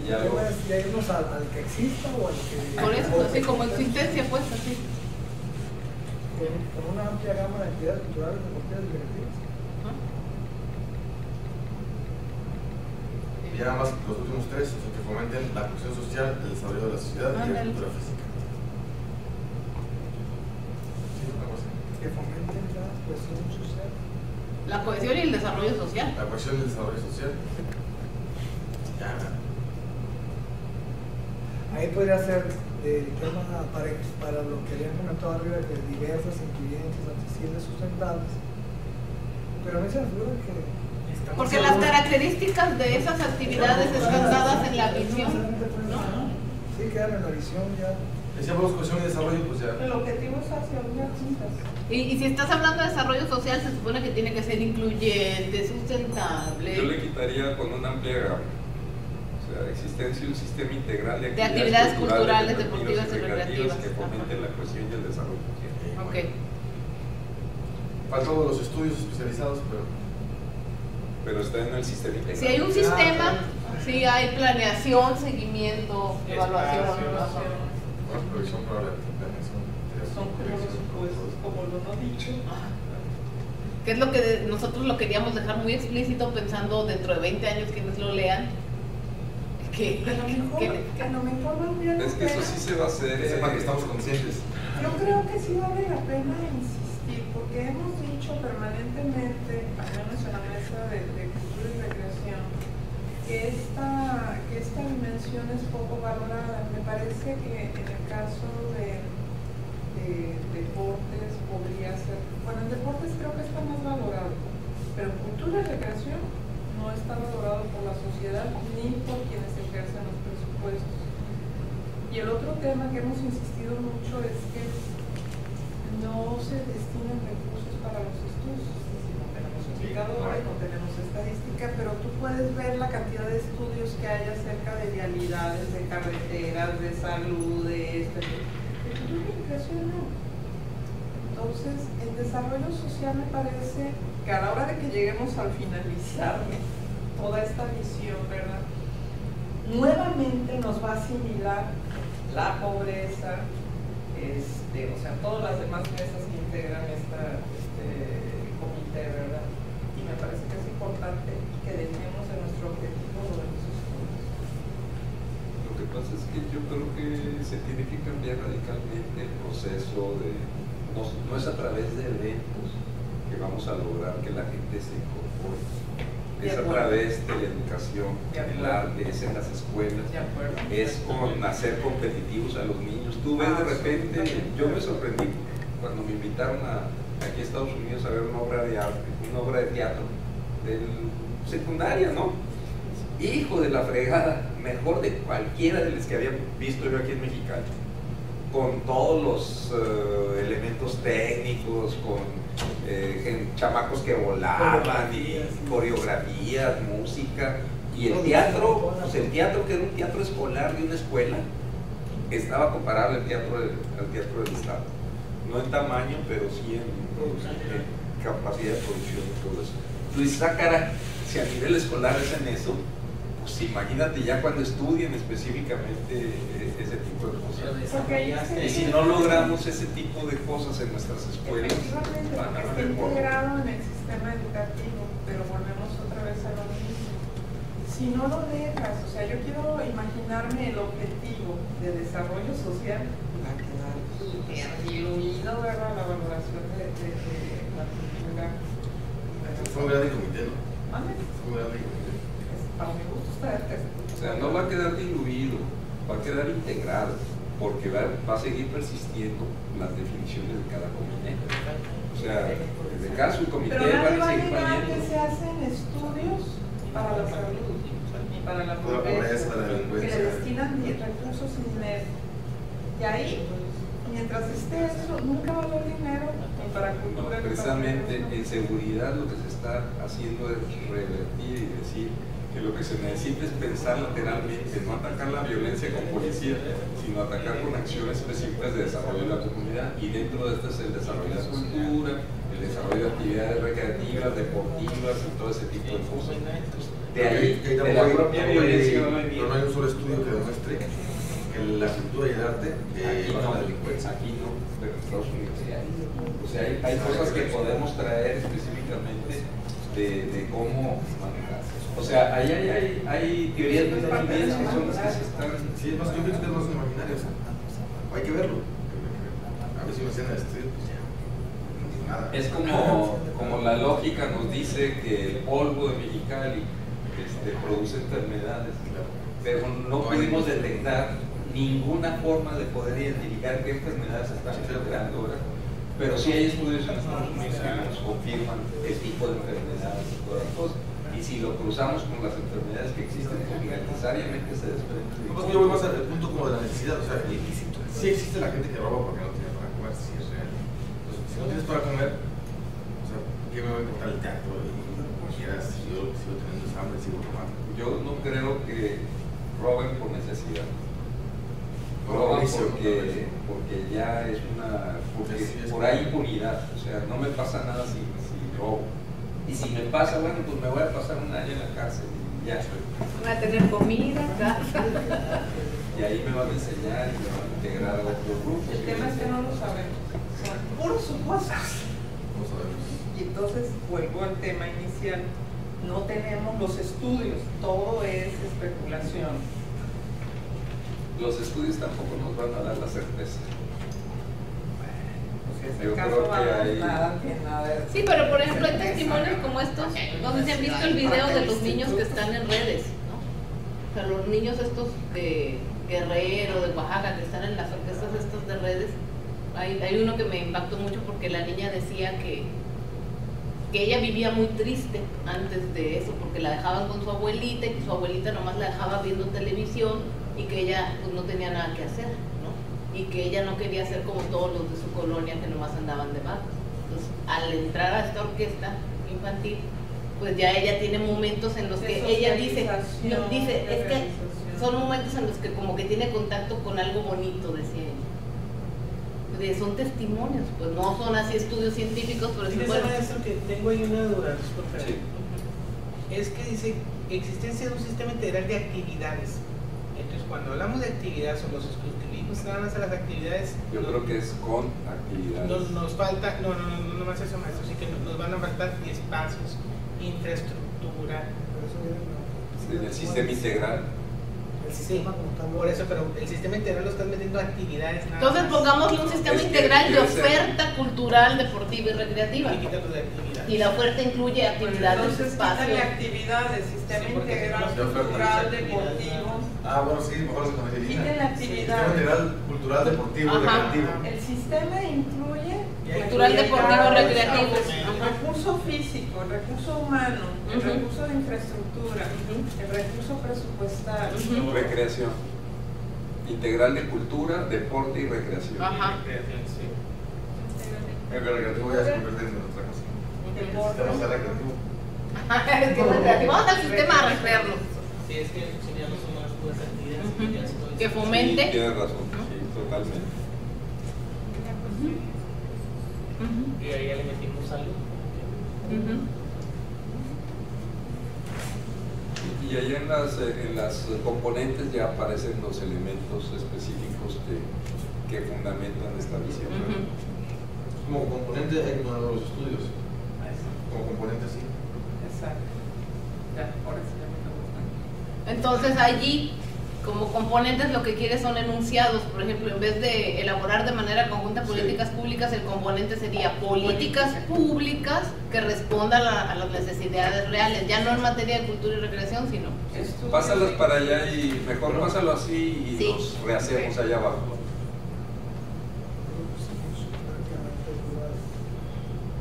Ya irnos al que exista o al que... Por eso, así como existencia, pues así. Con una amplia gama de actividades culturales, deportivas y recreativas. Y ya más los últimos tres, o sea, que fomenten la cohesión social, el desarrollo de la sociedad y la cultura física. Sí, una cosa. Que fomenten la cohesión social. La cohesión y el desarrollo social. La cohesión y el desarrollo social. Ya. Ahí podría ser el tema para lo que habían comentado arriba, que diversas, incluyentes, accesibles, sustentables. Pero a mí se me figura que... Porque las características de esas actividades están dadas en la visión, ¿no? Sí, quedan en la visión ya. Decíamos cohesión y desarrollo, pues ya. El objetivo es hacia unas juntas. Y si estás hablando de desarrollo social, se supone que tiene que ser incluyente, sustentable. Yo le quitaría con una amplia gama. O sea, existencia de un sistema integral de actividades culturales, deportivas y recreativas que fomenten la cohesión y el desarrollo social. Ok. Faltan los estudios especializados, Pero está en el sistema integral. Si hay un sistema, si hay planeación, seguimiento, evaluación. provisión para la planeación. Son como los supuestos, como lo no dicho. Que es lo que nosotros lo queríamos dejar muy explícito, pensando dentro de 20 años quienes lo lean. Que a lo mejor valdría la Es que eso pena. sí se va a hacer. Que sepan que estamos conscientes. Yo creo que sí vale la pena insistir, porque hemos dicho permanentemente, al menos en la mesa de cultura y recreación, que esta dimensión es poco valorada. Me parece que en el caso de deportes podría ser, bueno, en deportes creo que está más valorado, pero en cultura y recreación no está valorado por la sociedad ni por quienes ejercen los presupuestos. Y el otro tema que hemos insistido mucho es que no se destinan recursos para los estudios. No tenemos indicadores, no tenemos estadística, pero tú puedes ver la cantidad de estudios que hay acerca de vialidades, de carreteras, de salud, de esto. De cultura y recreación no. Entonces, el desarrollo social me parece que a la hora de que lleguemos al finalizar toda esta visión, ¿verdad? Nuevamente nos va a asimilar la pobreza, o sea, todas las demás mesas que integran este comité, ¿verdad? Y me parece que es importante que dejemos en nuestro objetivo lo de los estudios. Lo que pasa es que yo creo que se tiene que cambiar radicalmente el proceso de... No es a través de eventos que vamos a lograr que la gente se incorpore. Es a través de la educación, el arte, es en las escuelas, es con hacer competitivos a los niños. Tú ves de repente, yo me sorprendí cuando me invitaron aquí a Estados Unidos a ver una obra de arte, una obra de teatro, secundaria, ¿no? Hijo de la fregada, mejor de cualquiera de los que había visto yo aquí en Mexicali, con todos los elementos técnicos, con chamacos que volaban y coreografías, música, y el teatro, pues el teatro que era un teatro escolar de una escuela, estaba comparable al teatro del Estado, no en tamaño, pero sí en capacidad de producción y todo eso. Tú dices, cara, si a nivel escolar es en eso, pues imagínate ya cuando estudien específicamente ese tipo de cosas. Y si no logramos ese tipo de cosas en nuestras escuelas, van a está integrado en el sistema educativo, pero volvemos otra vez a lo mismo. Si no lo dejas, o sea, yo quiero imaginarme el objetivo de desarrollo social, va a quedar súper diluido, ¿verdad? La valoración de la cultura. Fue un gran comité, ¿no? ¿Vale? Fue un gran comité. Para mi gusto está el texto. O sea, no va a quedar diluido, va a quedar integrado, porque va a seguir persistiendo las definiciones de cada comité. O sea, en el caso del comité pero nadie van va a a seguir negar valiendo. que se hacen estudios para la salud y para la pobreza, para la que delincuencia. le destinan recursos y dinero. Y ahí, mientras esté eso, nunca va a haber dinero ni para No, cultura. precisamente en seguridad lo que se está haciendo es revertir y decir que lo que se necesita es pensar lateralmente, no atacar la violencia con policía, sino atacar con acciones específicas de desarrollo de la comunidad, y dentro de esto es el desarrollo de la cultura, el desarrollo de actividades recreativas, deportivas y todo ese tipo de cosas. De ahí, de la propia violencia no hay Pero no hay un solo estudio que demuestre que la cultura y el arte bajan la delincuencia. aquí no, pero en Estados Unidos sí hay. O sea, hay cosas que podemos traer específicamente de cómo manejar. O sea, ahí hay teorías muy definidas que son las que se están... Sí, es más, yo pienso que es más un imaginario, o sea, hay que verlo. A ver si me hacían el estudio, pues ya. No digo nada. Es como la lógica nos dice que el polvo de Mexicali produce enfermedades, pero no pudimos detectar ninguna forma de poder identificar qué enfermedades están generando ahora. Pero sí hay estudios en Estados Unidos que nos confirman qué tipo de enfermedades y todas las cosas. Y si lo cruzamos con las enfermedades que existen, pues necesariamente se desprende. Yo voy más al punto como de la necesidad, o sea, Sí existe la gente que roba porque no tiene para comer, sí es real. Entonces, si no tienes para comer, o sea, ¿qué me voy a encontrar el teatro? Y quieras, si yo sigo teniendo esa hambre, sigo robando. Yo no creo que roben por necesidad. Roban porque ya es una... porque por ahí impunidad. O sea, no me pasa nada si robo. Y si me pasa, bueno, pues me voy a pasar un año en la cárcel y ya. Van a tener comida, casa. Y ahí me van a enseñar y me van a integrar a otros grupos. El tema es que no lo sabemos. Son puros supuestos. No sabemos. Y entonces vuelvo al tema inicial. No tenemos los estudios, todo es especulación. Los estudios tampoco nos van a dar la certeza. Pues en Yo este creo caso que vamos, hay- nada tiene nada de Sí, pero por ejemplo hay testimonios como estos, donde se han visto el video de los niños que están en redes, ¿no? O sea, los niños estos de Guerrero, de Oaxaca, que están en las orquestas estas de redes. Hay uno que me impactó mucho porque la niña decía que ella vivía muy triste antes de eso, porque la dejaban con su abuelita y que su abuelita nomás la dejaba viendo televisión y que ella pues no tenía nada que hacer, ¿no? Y que ella no quería ser como todos los de su colonia que nomás andaban de vacas. Entonces, al entrar a esta orquesta infantil, pues ya ella tiene momentos en los que ella dice, es que son momentos en los que como que tiene contacto con algo bonito, decía ella. Son testimonios, pues no son así estudios científicos, pero sí Fíjese, bueno. maestro, que tengo ahí una duda, disculpe. Sí. Es que dice existencia de un sistema integral de actividades. Entonces, cuando hablamos de actividades, o los exclusivos nada más a las actividades, Yo creo que es con actividades. nos falta, no más eso, maestro, sí que nos van a faltar espacios, infraestructura. Por eso viene En el sistema integral. el Sí, sistema como tal. por eso, pero el sistema integral lo están metiendo actividades nada Entonces más. pongámosle un sistema Es que integral de debe ser- oferta cultural, deportiva y recreativa. Y quita de actividades. Y la oferta incluye actividades, Entonces espacios. quítale actividades, sistema Sí, porque integral, tenemos de oferta, cultural, muchas actividades, deportivo. Ah, bueno, sí, mejor se nos elimina. Quiten la Sistema actividad. integral, cultural, deportivo, Ajá. recreativo. El sistema incluye Cultural, deportivo, recreativo. el recurso físico, el recurso humano, el Ujú. recurso de infraestructura, el recurso presupuestal. Ujú. Recreación. Integral de cultura, deporte y recreación. Ajá. Recreación, sí. El recreativo ya se convierte en otra cosa. El sistema está recreativo. Es que es recreativo. Vamos al sistema a recrearlo. Sí, es que seríamos unas buenas actividades Ujú. que ya se pueden- Que fomente. Sí, tienes razón, sí, totalmente. Ujú. Y ahí ya le metimos salud. Ujú. Y ahí en las componentes ya aparecen los elementos específicos que fundamentan esta visión. Ujú. Como componente hay que ponerlo en los estudios. Como componente sí. Exacto. Ya, ahora sí ya me gusta. Entonces allí, como componentes, lo que quiere son enunciados. Por ejemplo, en vez de elaborar de manera conjunta políticas públicas, el componente sería políticas públicas que respondan a las necesidades reales, ya no en materia de cultura y recreación, sino Estudios. Pásalas para allá y mejor pásalo así y Sí. los rehacemos allá abajo.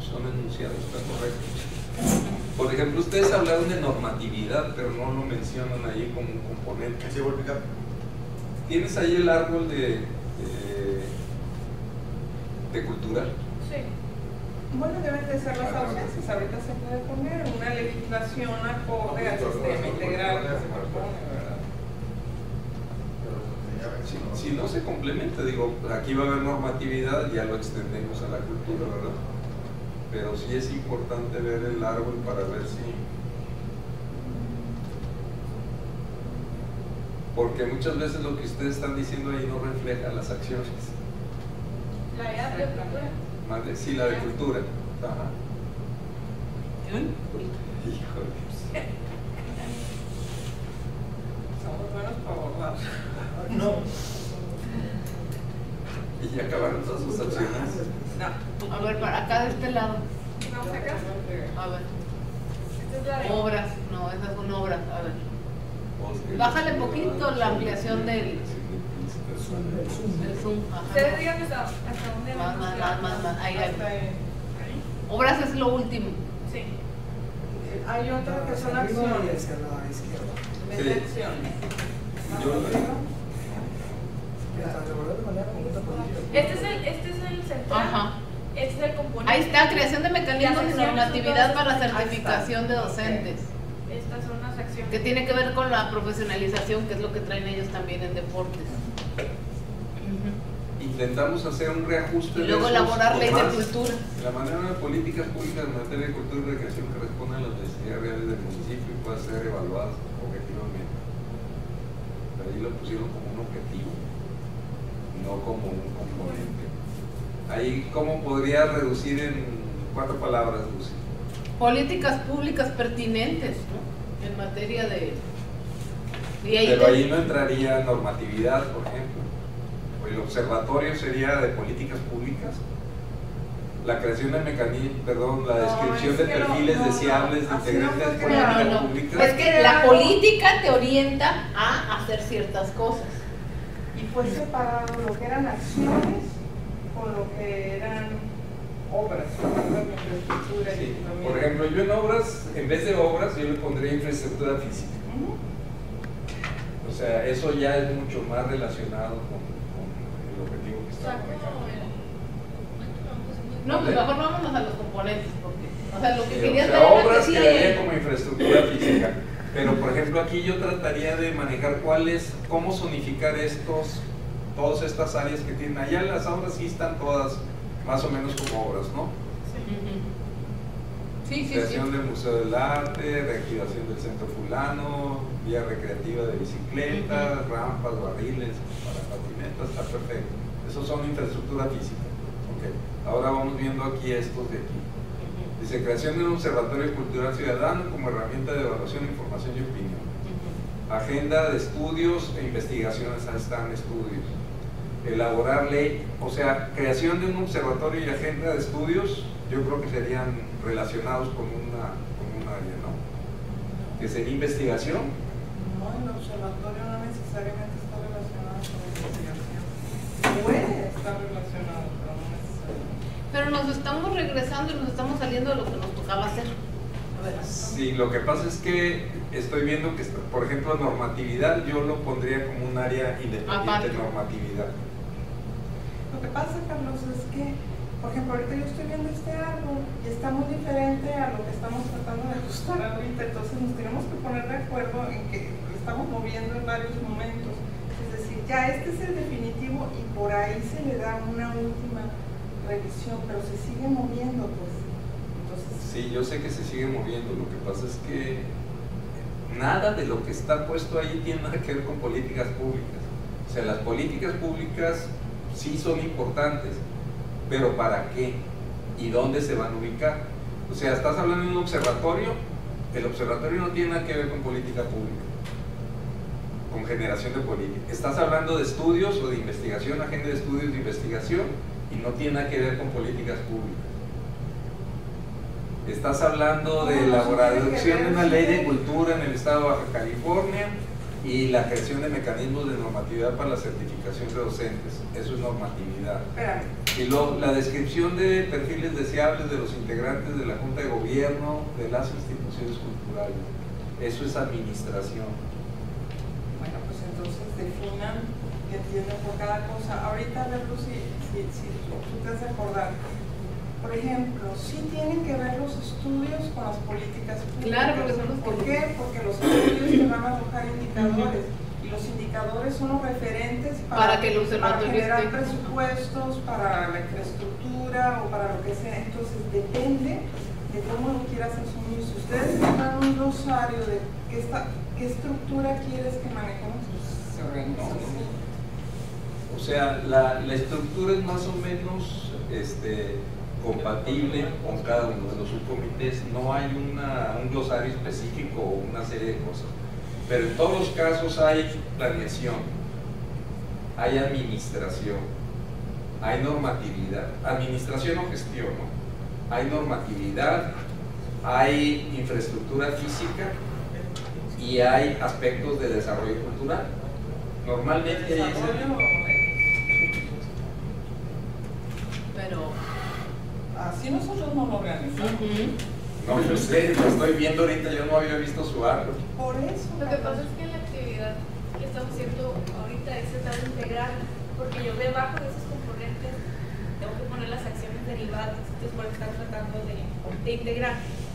Son enunciados, está correcto. Por ejemplo, ustedes hablaron de normatividad, pero no lo mencionan ahí como un componente. ¿Qué se vuelve a aplicar? ¿Tienes ahí el árbol de cultura? Sí. Bueno, deben de ser las ausencias. Ahorita se puede poner una legislación acorde al sistema integral que se propone, ¿verdad? Si no se complementa, digo, aquí va a haber normatividad, ya lo extendemos a la cultura, ¿verdad? Pero sí es importante ver el árbol para ver si... Porque muchas veces lo que ustedes están diciendo ahí no refleja las acciones. La idea de cultura. ¿Vale? Sí, la de cultura. Ajá. Híjole. Somos buenos para abordar. No. Y ya acabaron todas sus acciones. No. a ver, para acá de este lado, Vamos acá. a ver, Esta es la de. obras, no, esas son obras, a ver, Bosque. bájale poquito la ampliación del zoom, Ustedes ajá, díganme hasta dónde más, vamos. más, ahí, ahí. Hasta ahí. Obras es lo último. Sí. Hay otra que son Arriba y acciones. hacia la izquierda. Vete acciones. Yo- Más arriba. Desarrollar de manera conjunta política. Este es el central. Ajá. Este es el componente. Ahí está, creación de mecanismos de normatividad para Ahí certificación de está. docentes. Estas son las acciones. Que tiene que ver con la profesionalización, que es lo que traen ellos también en deportes. Intentamos hacer un reajuste Y luego de esos elaborar ley de formatos. cultura. La manera de políticas públicas en materia de cultura y recreación que responde a las necesidades reales del municipio y pueda ser evaluadas objetivamente. Ahí lo pusieron como un objetivo, no como un componente. Ahí, ¿cómo podría reducir en 4 palabras, Lucy? Políticas públicas pertinentes, ¿no? En materia de... Y ahí Pero ahí no entraría normatividad, por ejemplo. O el observatorio sería de políticas públicas. La creación de mecanismos, perdón, la descripción es de que perfiles no, deseables de así integrantes no de fue políticas creado. públicas. Es que la política te orienta a hacer ciertas cosas. Y fue separado lo que eran acciones con lo que eran obras, infraestructura y Sí. equipamiento. Por ejemplo, yo en obras, en vez de obras, yo le pondría infraestructura física. Ujú. O sea, eso ya es mucho más relacionado con el objetivo que está manejando. No, pues mejor vámonos a los componentes, porque, o sea, lo que Sí, querías o sea, ver era que obras sí quedaría hay- como infraestructura física. Pero, por ejemplo, aquí yo trataría de manejar cómo zonificar todas estas áreas que tienen. Allá las obras sí están todas más o menos como obras, ¿no? Ujú. Sí, sí, sí. Creación del Museo del Arte, reactivación del Centro Fulano, vía recreativa de bicicletas, rampas, barriles para patinetas, está perfecto. Esos son infraestructura física. Okay. Ahora vamos viendo aquí estos de aquí. Dice, creación de un observatorio cultural ciudadano como herramienta de evaluación, información y opinión. Agenda de estudios e investigaciones, ahí están estudios. Elaborar ley, o sea, creación de un observatorio y agenda de estudios, yo creo que serían relacionados con un área, ¿no? Que sería investigación. No, el observatorio no necesariamente está relacionado con la investigación. Puede estar relacionado, pero no necesariamente. Pero nos estamos regresando y nos estamos saliendo de lo que nos tocaba hacer. A ver. Sí, lo que pasa es que estoy viendo que, por ejemplo, normatividad, yo lo pondría como un área independiente Aparte. de normatividad. Lo que pasa, Carlos, es que, por ejemplo, ahorita yo estoy viendo este árbol y está muy diferente a lo que estamos tratando de ajustar ahorita, entonces nos tenemos que poner de acuerdo en que lo estamos moviendo en varios momentos. Es decir, ya este es el definitivo y por ahí se le da una última revisión, pero se sigue moviendo, pues. Entonces, Sí, yo sé que se sigue moviendo, lo que pasa es que nada de lo que está puesto ahí tiene nada que ver con políticas públicas. O sea, las políticas públicas sí son importantes, pero ¿para qué? ¿Y dónde se van a ubicar? O sea, estás hablando de un observatorio, el observatorio no tiene nada que ver con política pública, con generación de política. Estás hablando de estudios o de investigación, agenda de estudios de investigación, y no tiene nada que ver con políticas públicas. Estás hablando de elaboración de una ley de cultura en el estado de Baja California y la creación de mecanismos de normatividad para la certificación de docentes. Eso es normatividad. espérame. Y luego la descripción de perfiles deseables de los integrantes de la Junta de Gobierno de las instituciones culturales. Eso es administración. Bueno, pues entonces definan qué entienden por cada cosa. Ahorita, a ver, Lucy, si tú te has de acordar. Por ejemplo, sí tienen que ver los estudios con las políticas públicas. Claro, porque son los ¿Por políticos. qué? Porque los estudios te van a arrojar indicadores. Y los indicadores son los referentes Para que el observatorio para generar esté. presupuestos, para la infraestructura o para lo que sea. Entonces depende de cómo lo quieras asumir. Si ustedes me dan un glosario de qué estructura quieres que manejemos, pues se organiza así. O sea, la estructura es más o menos compatible con cada uno de los subcomités. No hay un glosario específico o una serie de cosas. Pero en todos los casos hay planeación, hay administración, hay normatividad, administración o gestión, ¿no? Hay normatividad, hay infraestructura física y hay aspectos de desarrollo cultural. Normalmente hay Pero... Así nosotros no lo organizamos. No, yo sé, lo estoy viendo ahorita, yo no había visto su árbol. Por eso. Lo que pasa es que la actividad que estamos haciendo ahorita es tratar de integrar porque yo debajo de esos componentes tengo que poner las acciones derivadas, entonces por eso están tratando de integrar.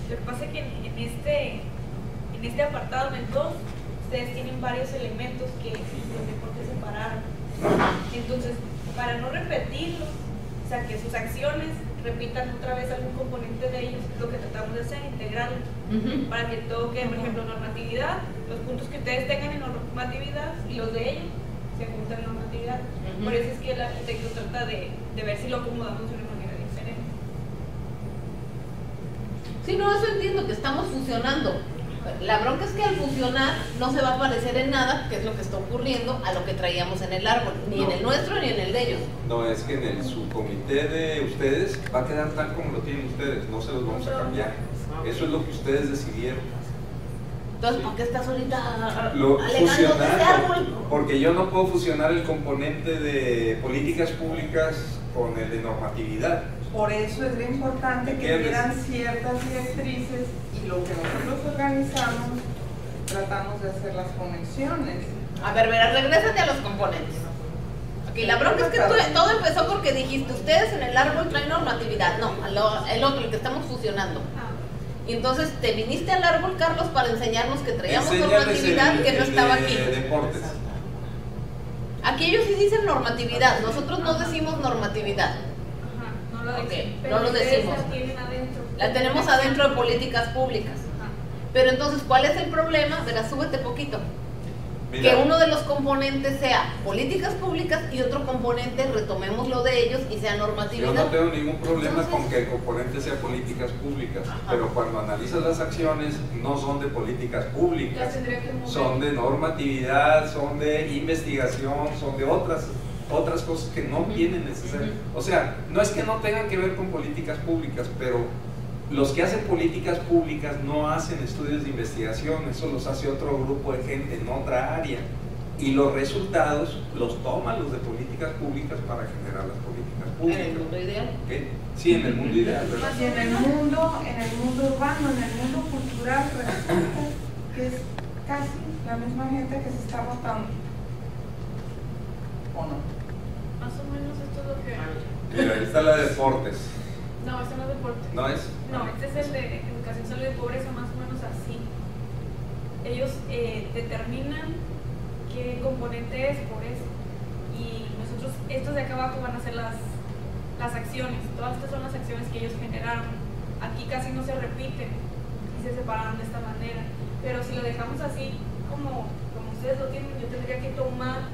Lo que pasa es que en este apartado, en el 2, ustedes tienen varios elementos que los deportes separaron. Entonces, para no repetirlos, o sea, que sus acciones repitan otra vez algún componente de ellos, lo que tratamos de hacer es integrarlo, para que todo quede, por ejemplo, normatividad, los puntos que ustedes tengan en normatividad y los de ellos se juntan en normatividad. Por eso es que el arquitecto trata de ver si lo acomodamos de una manera diferente. Sí, no, eso entiendo, que estamos fusionando. La bronca es que al fusionar no se va a parecer en nada, que es lo que está ocurriendo, a lo que traíamos en el árbol, ni en el nuestro ni en el de ellos. No, es que en el subcomité de ustedes va a quedar tal como lo tienen ustedes, no se los vamos a cambiar. Eso es lo que ustedes decidieron. Entonces, ¿por qué estás ahorita Lo alegando de ese árbol? fusionando, porque yo no puedo fusionar el componente de políticas públicas con el de normatividad. Por eso es lo importante que hubieran ciertas directrices y lo que nosotros organizamos, tratamos de hacer las conexiones. A ver, regrésate a los componentes. Ok, la bronca es que todo empezó porque dijiste, ustedes en el árbol traen normatividad. No, el otro, el que estamos fusionando. Y entonces te viniste al árbol, Carlos, para enseñarnos que traíamos normatividad que no estaba aquí. Deportes. Aquí ellos sí dicen normatividad, nosotros no decimos normatividad. No lo Okay, pero no lo ustedes decimos. La tienen adentro. La tenemos adentro de políticas públicas. Pero entonces, ¿cuál es el problema? Verás, súbete poquito. Mira, Que uno de los componentes sea políticas públicas y otro componente retomemos lo de ellos y sea normatividad. yo no tengo ningún problema con que el componente sea políticas públicas, pero cuando analizas las acciones no son de políticas públicas, Las tendría que mover. son de normatividad, son de investigación, son de otras cosas que no tienen necesariamente. O sea, no es que no tengan que ver con políticas públicas, pero los que hacen políticas públicas no hacen estudios de investigación, eso los hace otro grupo de gente en otra área. Y los resultados los toman los de políticas públicas para generar las políticas públicas. En el mundo ideal. ¿Okay? Sí, en el mundo ideal, ¿verdad? Y en el mundo urbano, en el mundo cultural, resulta que es casi la misma gente que se está votando. ¿O no? Más o menos esto es lo que... Mira, ahí está la de deportes. No, este no es deporte. ¿No es? No, este es el de educación, salud y pobreza, más o menos así. Ellos determinan qué componente es por eso. Y nosotros, estos de acá abajo van a ser las acciones. Todas estas son las acciones que ellos generaron. Aquí casi no se repiten y se separan de esta manera. Pero si lo dejamos así, como ustedes lo tienen, yo tendría que tomar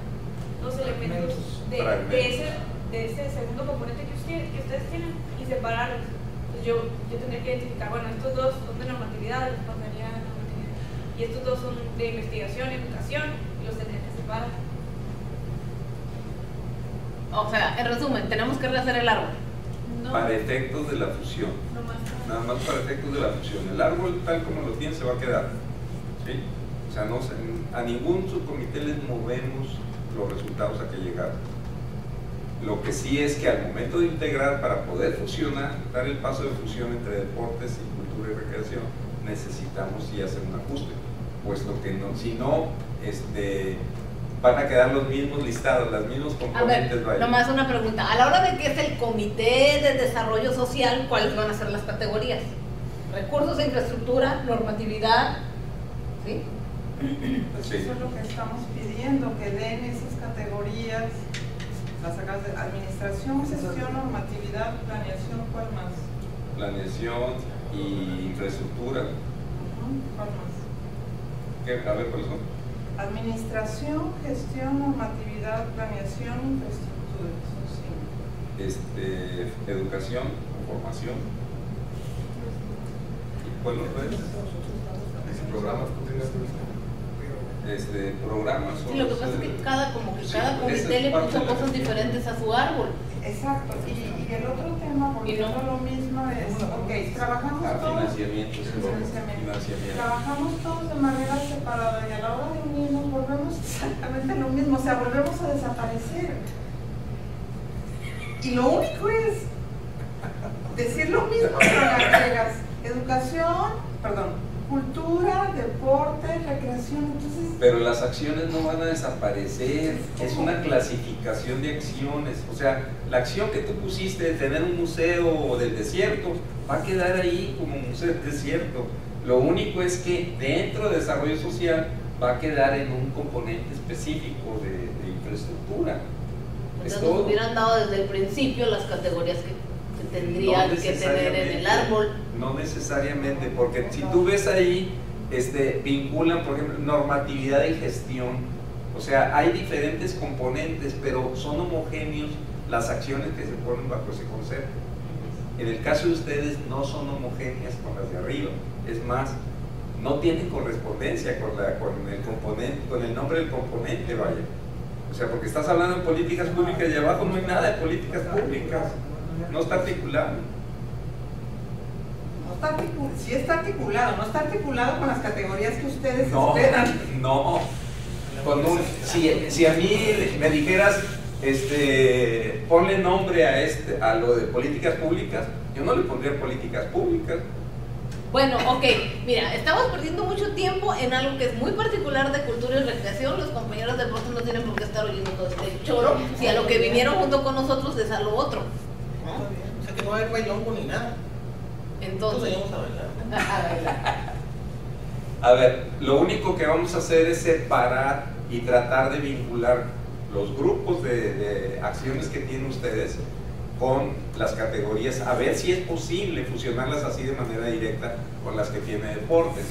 los elementos de ese segundo componente que ustedes tienen y separarlos. Entonces yo tendría que identificar, bueno, estos dos son de normatividad, los pasaría a normatividad, y estos dos son de investigación, educación, y los tendría que separar. O sea, en resumen, tenemos que rehacer el árbol. No, Para efectos de la fusión. Nada más para efectos de la fusión. El árbol, tal como lo tiene, se va a quedar. ¿Sí? O sea, a ningún subcomité les movemos los resultados a que llegaron. Lo que sí es que al momento de integrar, para poder fusionar, dar el paso de fusión entre deportes y cultura y recreación, necesitamos sí hacer un ajuste, puesto que no, si no, van a quedar los mismos listados, las mismos componentes. A ver, nomás una pregunta. A la hora de que es el Comité de Desarrollo Social, ¿cuáles van a ser las categorías? Recursos e infraestructura, normatividad, ¿sí? Pues eso es lo que estamos pidiendo, que den esas categorías, las sacas de administración, gestión, normatividad, planeación, ¿cuál más? Planeación y infraestructura. ¿Cuál más? A ver, ¿cuáles son? Administración, gestión, normatividad, planeación, infraestructura. Son 5. Educación o formación. ¿Y cuál otro es? Programas, programas. Sí, lo que pasa es que cada comité le puso cosas diferentes a su árbol. Exacto, y el otro tema, porque no lo mismo es, ok, trabajamos todos, trabajamos todos de manera separada y a la hora de unirnos volvemos exactamente lo mismo, o sea, volvemos a desaparecer. Y lo único es decir lo mismo, pero le agregas educación, cultura, deporte, recreación, entonces pero las acciones no van a desaparecer, es una clasificación de acciones. O sea, la acción que tú pusiste de tener un museo del desierto va a quedar ahí como museo del desierto. Lo único es que dentro de desarrollo social va a quedar en un componente específico de infraestructura. Entonces nos hubieran dado desde el principio las categorías que se tendrían que tener en el árbol. No necesariamente, porque si tú ves ahí, vinculan, por ejemplo, normatividad y gestión. O sea, hay diferentes componentes, pero son homogéneos las acciones que se ponen bajo ese concepto. En el caso de ustedes no son homogéneas con las de arriba. Es más, no tienen correspondencia con el componente, con el nombre del componente, vaya. O sea, porque estás hablando de políticas públicas y abajo no hay nada de políticas públicas. No está articulado. Sí está articulado, no está articulado con las categorías que ustedes esperan. No. Si a mí me dijeras, ponle nombre a lo de políticas públicas, yo no le pondría políticas públicas. Bueno, ok, mira, estamos perdiendo mucho tiempo en algo que es muy particular de cultura y recreación. Los compañeros de deporte no tienen por qué estar oyendo todo este choro, si a lo que vinieron junto con nosotros es a lo otro. O sea que no va a haber bailongo ni nada. Entonces vamos a bailar. A ver, lo único que vamos a hacer es separar y tratar de vincular los grupos de acciones que tienen ustedes con las categorías, a ver si es posible fusionarlas así de manera directa con las que tiene deportes.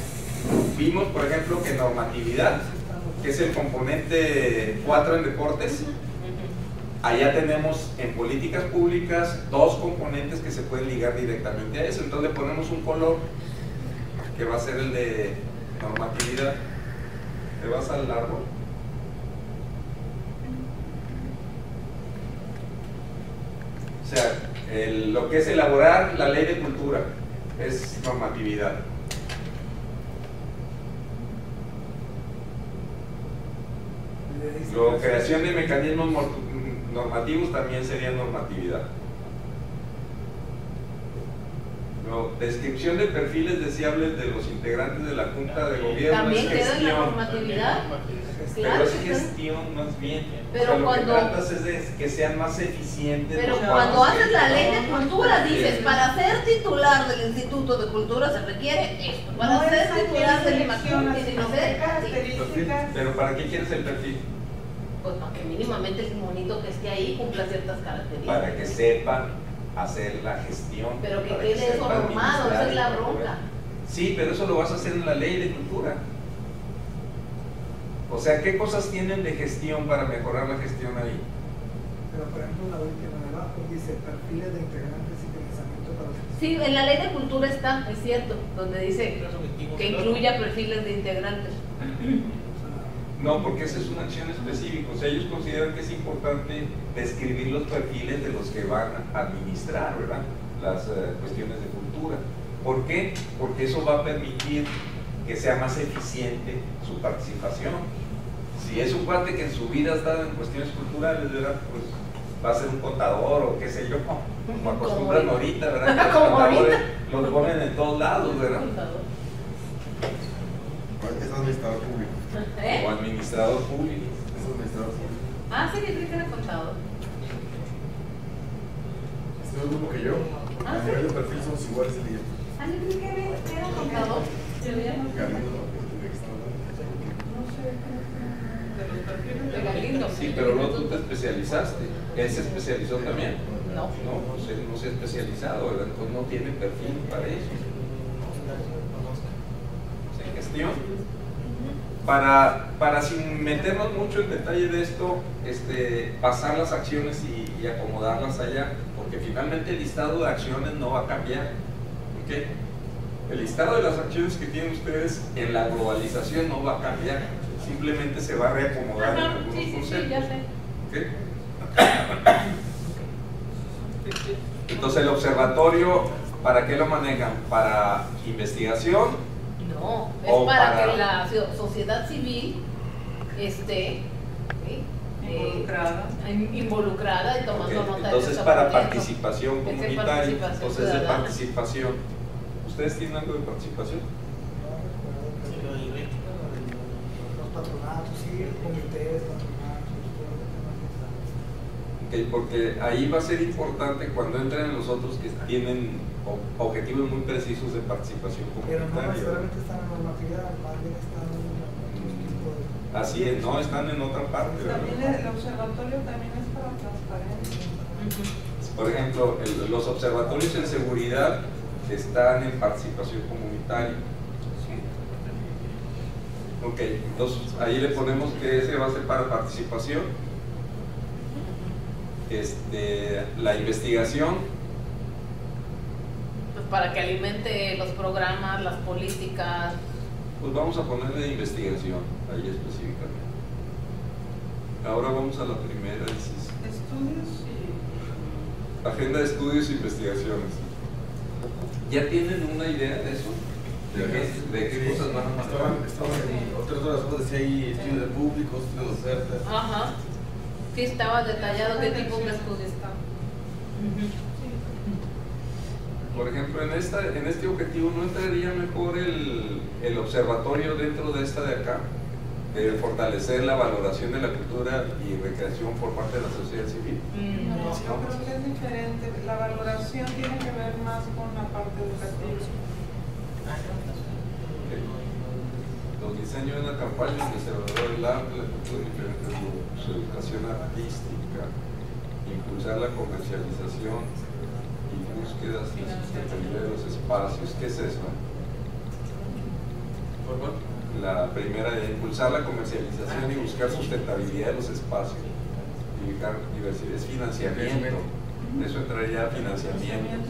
Vimos, por ejemplo, que normatividad, que es el componente 4 en deportes, allá tenemos en políticas públicas dos componentes que se pueden ligar directamente a eso. Entonces le ponemos un color que va a ser el de normatividad. Te vas al árbol. O sea, lo que es elaborar la ley de cultura es normatividad. La creación de mecanismos normativos también sería normatividad. Descripción de perfiles deseables de los integrantes de la Junta de Gobierno. También es queda en la gestión. normatividad. Pero Claro, es gestión más bien. Pero o sea, lo cuando, que tratas es de que sean más eficientes. pero los cuando trabajos haces que- la ley de cultura, dices, para ser titular del Instituto de Cultura se requiere esto. Para No ser es titular del selección, IMACUM tiene que ser así. características. Pero ¿para qué quieres el perfil? Pues para que mínimamente el monito que esté ahí cumpla ciertas características. Para que sepan hacer la gestión. Pero que para quede eso sepan normado, esa es la administrar. bronca. Sí, pero eso lo vas a hacer en la ley de cultura. O sea, ¿qué cosas tienen de gestión para mejorar la gestión ahí? Pero por ejemplo, la última de abajo dice perfiles de integrantes y pensamiento para los... Sí, en la ley de cultura está, es cierto, donde dice Los objetivos que del incluya perfiles de integrantes. No, porque esa es una acción específica. O sea, ellos consideran que es importante describir los perfiles de los que van a administrar, ¿verdad? Las cuestiones de cultura. ¿Por qué? Porque eso va a permitir que sea más eficiente su participación. Si es un cuate que en su vida ha estado en cuestiones culturales, ¿verdad? Pues va a ser un contador o qué sé yo, como acostumbran ahorita, ¿verdad? Que los Como contadores los ponen en todos lados, ¿verdad? Es administrador público. ¿Eh? O administrador público. Es administrador público. Ah, sí, yo creí que era contador. Es el mismo que yo. Ah, A sí. nivel de perfil somos iguales el día. Ah, yo creí que era contador. Galindo, ¿no? Que está hablando. De Galindo. Sí, pero luego tú te especializaste. Él se especializó también. No. No se ha especializado, ¿verdad? Entonces no tiene perfil para eso. En gestión. Para sin meternos mucho en detalle de esto, pasar las acciones y acomodarlas allá, porque finalmente el listado de acciones no va a cambiar. ¿Ok? El listado de las acciones que tienen ustedes en la globalización no va a cambiar, simplemente se va a reacomodar en Ajá, algunos sí, conceptos. ya sé. ¿Ok? Entonces el observatorio, ¿para qué lo manejan? ¿Para investigación? No, es O para para- que la sociedad civil esté ¿sí? involucrada y tomando Ok, nota de entonces lo que para está ocurriendo. participación Es de comunitaria, participación entonces de ciudadana. participación. ¿Ustedes tienen algo de participación? Sí, lo de Irene. patronatos, sí, comités, patronatos, todo lo que Ok, porque ahí va a ser importante cuando entren los otros que tienen objetivos muy precisos de participación pero no comunitaria. necesariamente están en normatividad, más bien están en otros tipos de... Así es, no están en otra parte. También ¿verdad? el observatorio también es para transparencia. Por ejemplo, los observatorios en seguridad están en participación comunitaria. Ok, entonces ahí le ponemos que ese va a ser para participación. La investigación, Pues para que alimente los programas, las políticas. pues vamos a ponerle investigación ahí específicamente. Ahora vamos a la primera, dices, Estudios y... agenda de estudios e investigaciones. ¿Ya tienen una idea de eso? ¿De qué cosas van a manejar? Estaban en otras horas, decía ahí estudio de público, estudio de ofertas. Ajá. Sí, estaba detallado qué tipo de estudios. Por ejemplo, en este objetivo, ¿no entraría mejor el observatorio dentro de esta de acá? De fortalecer la valoración de la cultura y recreación por parte de la sociedad civil. No, yo creo que es diferente. La valoración tiene que ver más con la parte educativa. Los diseños de una campaña donde se valora el arte, la cultura en diferentes grupos, su educación artística, impulsar la comercialización y búsquedas de sustentabilidad de los espacios. ¿Qué es eso? La primera, impulsar la comercialización y buscar sustentabilidad de los espacios. Y buscar diversidad, es financiamiento. Eso entraría a financiamiento.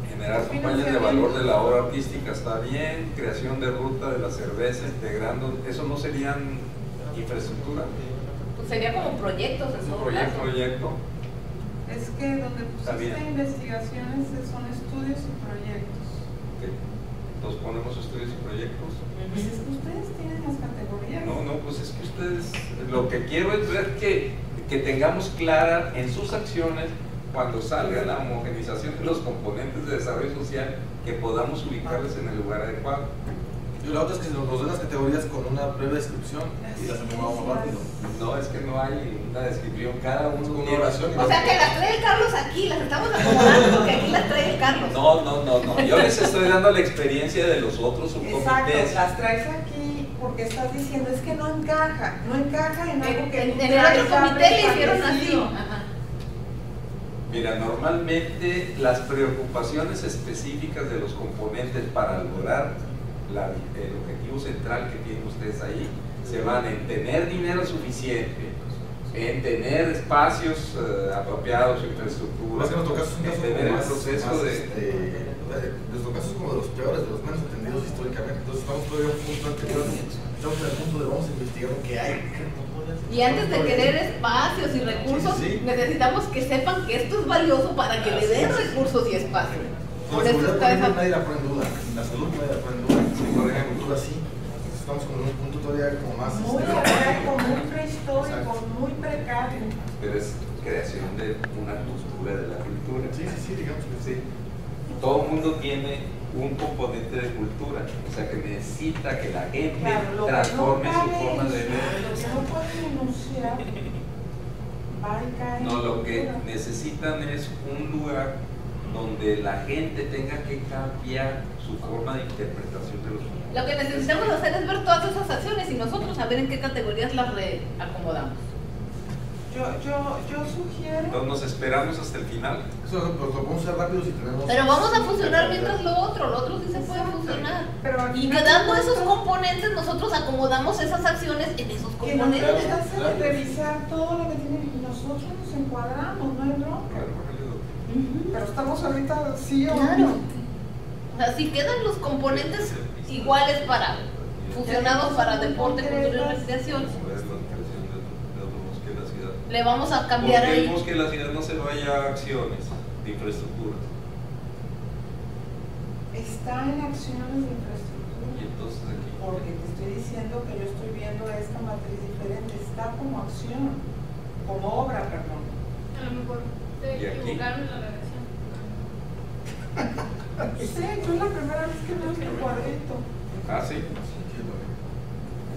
Generar campañas de valor de la obra artística está bien, creación de ruta de la cerveza, integrando, eso no serían infraestructura. Pues sería como proyectos en todo caso. Proyecto. Es que donde pusiste investigaciones son estudios y proyectos. Okay. Entonces ponemos estudios y proyectos. Pues es que ustedes tienen las categorías. No, pues es que ustedes, lo que quiero es ver que tengamos clara en sus acciones, cuando salga la homogenización de los componentes de desarrollo social, que podamos ubicarles en el lugar adecuado. Y la otra es que nos den las categorías con una breve descripción y las acomodamos rápido. No, es que no hay una descripción, cada uno Con tiene- oración. O sea que las trae el Carlos aquí, las estamos acomodando porque aquí las trae el Carlos. No, yo les estoy dando la experiencia de los otros Exacto, subcomités. las traes aquí porque estás diciendo es que no encaja en algo que En el otro comité le hicieron así. establecido. Ajá. Mira, normalmente las preocupaciones específicas de los componentes para lograr el objetivo central que tienen ustedes ahí se van en tener dinero suficiente, en tener espacios apropiados, infraestructura, Más que nuestro caso es un en caso tener como el más, proceso más, de... nuestro caso es como de los peores, de los menos entendidos históricamente. Entonces estamos todavía en un punto anterior, estamos en el punto de vamos a investigar lo que hay. Y antes de querer espacios y recursos, Sí. necesitamos que sepan que esto es valioso para que le den recursos y espacio. La Por eso seguridad, está esa... nadie la pone en duda, la salud nadie la pone en duda, por ejemplo, cultura sí. Entonces estamos como en un punto todavía como más... Muy arcaico, muy prehistórico, muy precario. Pero es creación de una cultura de la cultura. Sí, digamos que sí. Todo el mundo tiene un componente de cultura, o sea que necesita que la gente Claro, lo que transforme no su cabe forma de es- ver. Lo que no pueden enunciar va a caer en No, lo que cultura. necesitan es un lugar donde la gente tenga que cambiar su forma de interpretación de los fenómenos. Lo que necesitamos hacer es ver todas esas acciones y nosotros saber en qué categorías las reacomodamos. Yo sugiero. Entonces nos esperamos hasta el final. Eso pues, lo podemos hacer rápido si tenemos... Pero vamos a funcionar mientras lo otro sí se puede funcionar. Pero al Y final quedando de esos cuentas, componentes, nosotros acomodamos esas acciones en esos que nos componentes. hace revisar todo lo que tiene y nosotros nos encuadramos, no hay bronca. Ujú. Pero estamos ahorita sí o Claro. no. O sea, si quedan los componentes iguales para fusionados para deporte, cultura y recreación, le vamos a cambiar ahí. Busquemos que la ciudad no se vaya a acciones de infraestructura. Está en acciones de infraestructura. Y entonces aquí. Porque te estoy diciendo que yo estoy viendo esta matriz diferente. Está como acción, como obra, perdón. A lo mejor se ¿Y aquí? equivocaron en la redacción. Sí, yo es la primera vez que veo este cuadrito. Ah, sí.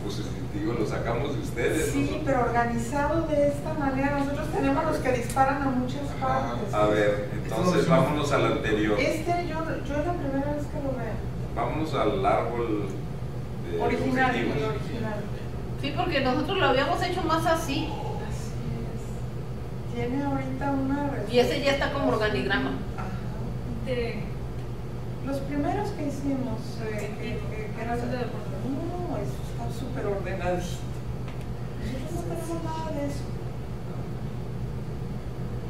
Pues digo, lo sacamos de ustedes. Sí, ¿no? pero organizado de esta manera. Nosotros tenemos los que disparan a muchas partes. A ver, entonces vámonos al anterior. Yo es la primera vez que lo veo. Vámonos al árbol de Original, el objetivos. original. Sí, porque nosotros lo habíamos hecho más así. Tiene ahorita una... Y ese ya está como organigrama. Ajá. De Los primeros que hicimos, que era de deporte. No, eso está súper ordenadito. Nosotros no tenemos nada de eso.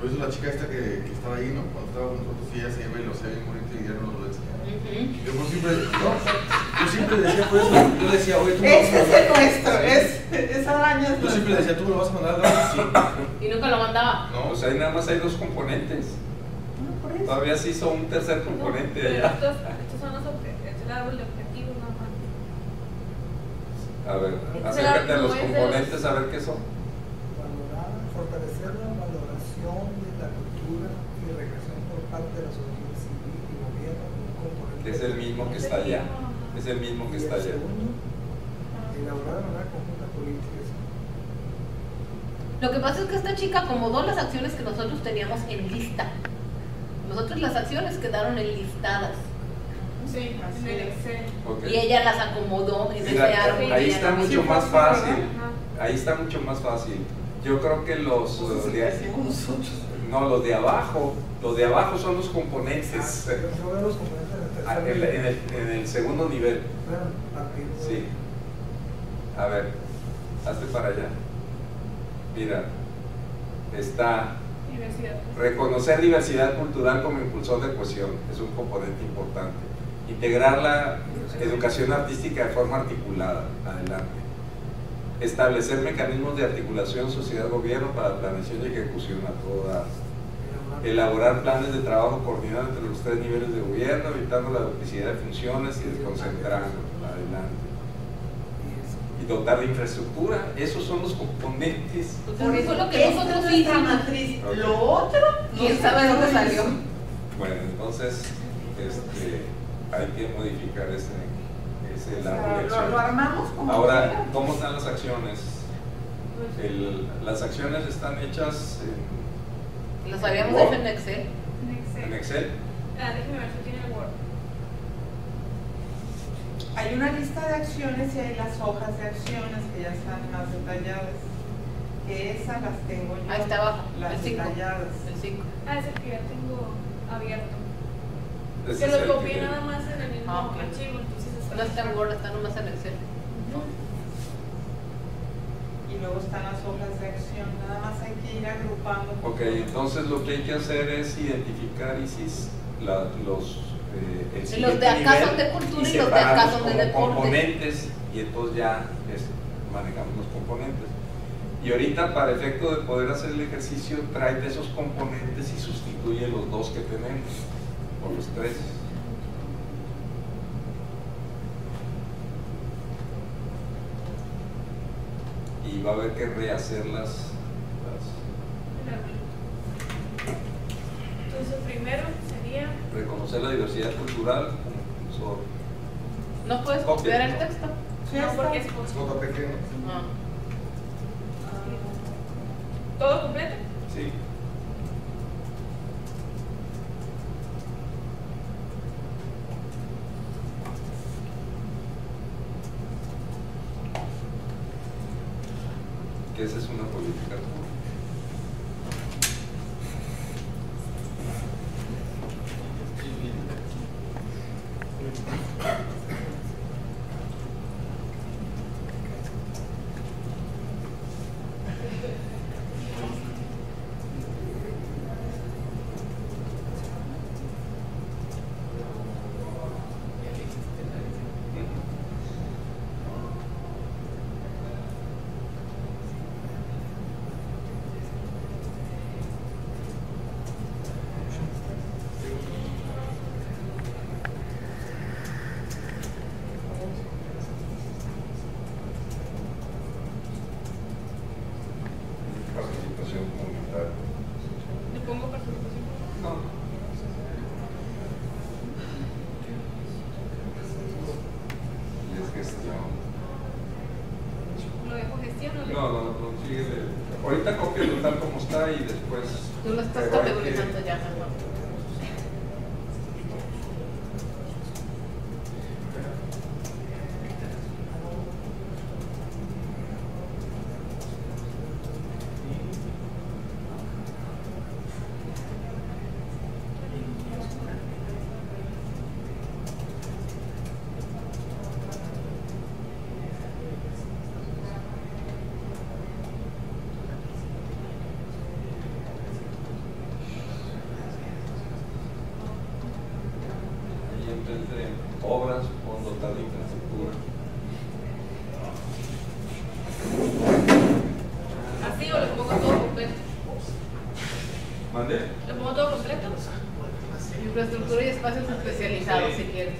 Por eso la chica esta que estaba ahí, ¿no? Cuando estaba con nosotros, sí, ella se iba y lo hacía bien bonito y ya no nos lo enseñaba. Yo siempre decía, por eso, yo decía, oye, tú me vas a Este es el nuestro, esa araña es Yo siempre le decía, ¿tú me lo vas a mandar a dar? Sí. Y nunca lo mandaba. No, pues ahí nada más hay dos componentes. Por eso. Todavía se hizo un tercer componente No, allá. estos son los objetivos, el árbol de objetivos nada más. A ver, Este acércate a no los es de componentes a ver qué son. Valorar, fortalecer la valoración de la cultura y recreación por parte de la sociedad civil y gobierno como un componente. Es el mismo que está allá. Es el mismo que Y está el allá. segundo, elaborar de manera conjunta políticas. Lo que pasa es que esta chica acomodó las acciones que nosotros teníamos en lista. Nosotros las acciones quedaron enlistadas. Sí, en el Excel. Ok. Y ella las acomodó en Mira, ese árbol. ahí que está ella mucho nos más hizo. fácil. Ajá. Ahí está mucho más fácil. Yo creo que los de, hicimos nosotros. no, los de abajo son los componentes. Yo veo los componentes en el tercer nivel. En el segundo nivel. Bueno, partido. Sí. A ver, hazte para allá. Mira, está Diversidad. reconocer diversidad cultural como impulsor de cohesión, es un componente importante. Integrar la educación artística de forma articulada, adelante. Establecer mecanismos de articulación sociedad-gobierno para planeación y ejecución a todas. Elaborar planes de trabajo coordinados entre los tres niveles de gobierno, evitando la duplicidad de funciones y desconcentrando, adelante. Y dotar de infraestructura, esos son los componentes. Por eso es lo que Esta nosotros es nuestra hicimos. matriz. Ok. Lo otro, ¿Quién sabe de dónde salió? Bueno, entonces hay que modificar ese O árbol de sea, lo acciones. armamos como Ahora, quiera. ¿cómo están las acciones? Las acciones están hechas Los habíamos Word. hecho en Excel. en Excel. Ah, déjeme ver si tiene Word. Hay una lista de acciones y hay las hojas de acciones que ya están más detalladas. Que esas las tengo yo. Ahí está abajo, Las el 5. detalladas. El 5. Ah, es el que ya tengo abierto. Ese Que es lo el copié que- nada más en el mismo Ah, ok. archivo, entonces No está en Word, está nomás en Excel. Y luego están las hojas de acción. Nada más hay que ir agrupando. Ok, entonces lo que hay que hacer es identificar, Isis, el Los siguiente de acá nivel son de cultura y los de acá separarlos son de como deporte. componentes, y entonces ya manejamos los componentes. Y ahorita, para efecto de poder hacer el ejercicio, tráete esos componentes y sustituye los dos que tenemos por los tres. Y va a haber que rehacer Entonces, primero sería. reconocer la diversidad cultural como impulsor. ¿No puedes Copia, copiar el ¿no? texto? Sí, No, está. porque es Es nota pequeña. Ah. todo completo. Sí. Que esa es una política pública. gestión. Lo dejo gestión, ¿no? No, síguele. Ahorita cópialo tal como está y después. Tú lo estás pero hay que- categorizando ya, Germán. Ahí enfrente, obras, fondo tal de infraestructura. Así o le pongo todo completo. ¿Mande? Le pongo todo completo. Infraestructura y espacios especializados, si quieres.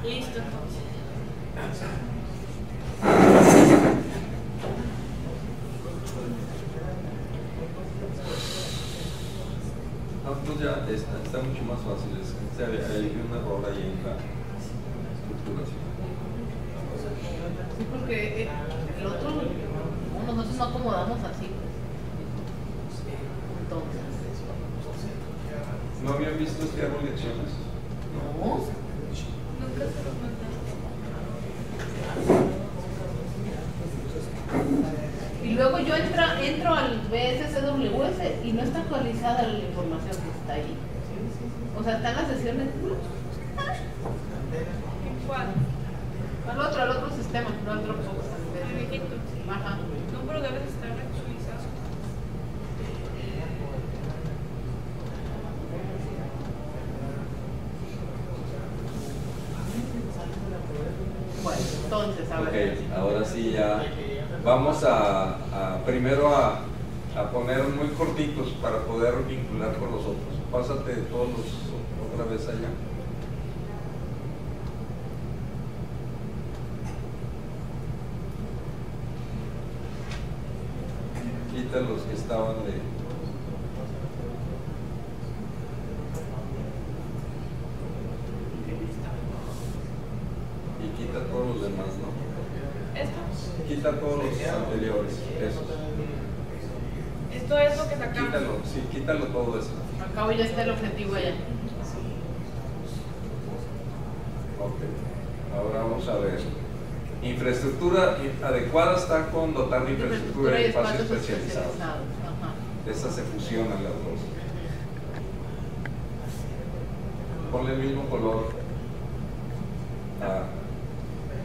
Listo, entonces. No, pues ya está mucho más fácil. Hay un error ahí en la estructuración. Sí, porque el otro, no, nosotros no acomodamos así. Entonces, ¿No habían visto este árbol de acciones? no. Nunca se los mandaron. Y luego yo entro al BSCWS y no está actualizada la información que está ahí. O sea, están las sesiones. ¿En cuál? Al otro sistema, no al Dropbox. El viejito. Ajá. No, pero debes estar actualizado. Bueno, entonces, a ver. Ok, ahora sí ya vamos primero a poner muy cortitos para poder vincular con los otros. Pásate todos otra vez allá. Quita los que estaban de... Y quita todos los demás, ¿no? Esto. Quita todos los anteriores, esos. Esto es lo que sacamos. Quítalo, sí, quítalo todo eso. Al cabo ya está el objetivo allá. Ok, ahora vamos a ver. Infraestructura adecuada está con dotar de infraestructura y espacio especializado. Ajá. Estas se fusionan las dos. Ponle el mismo color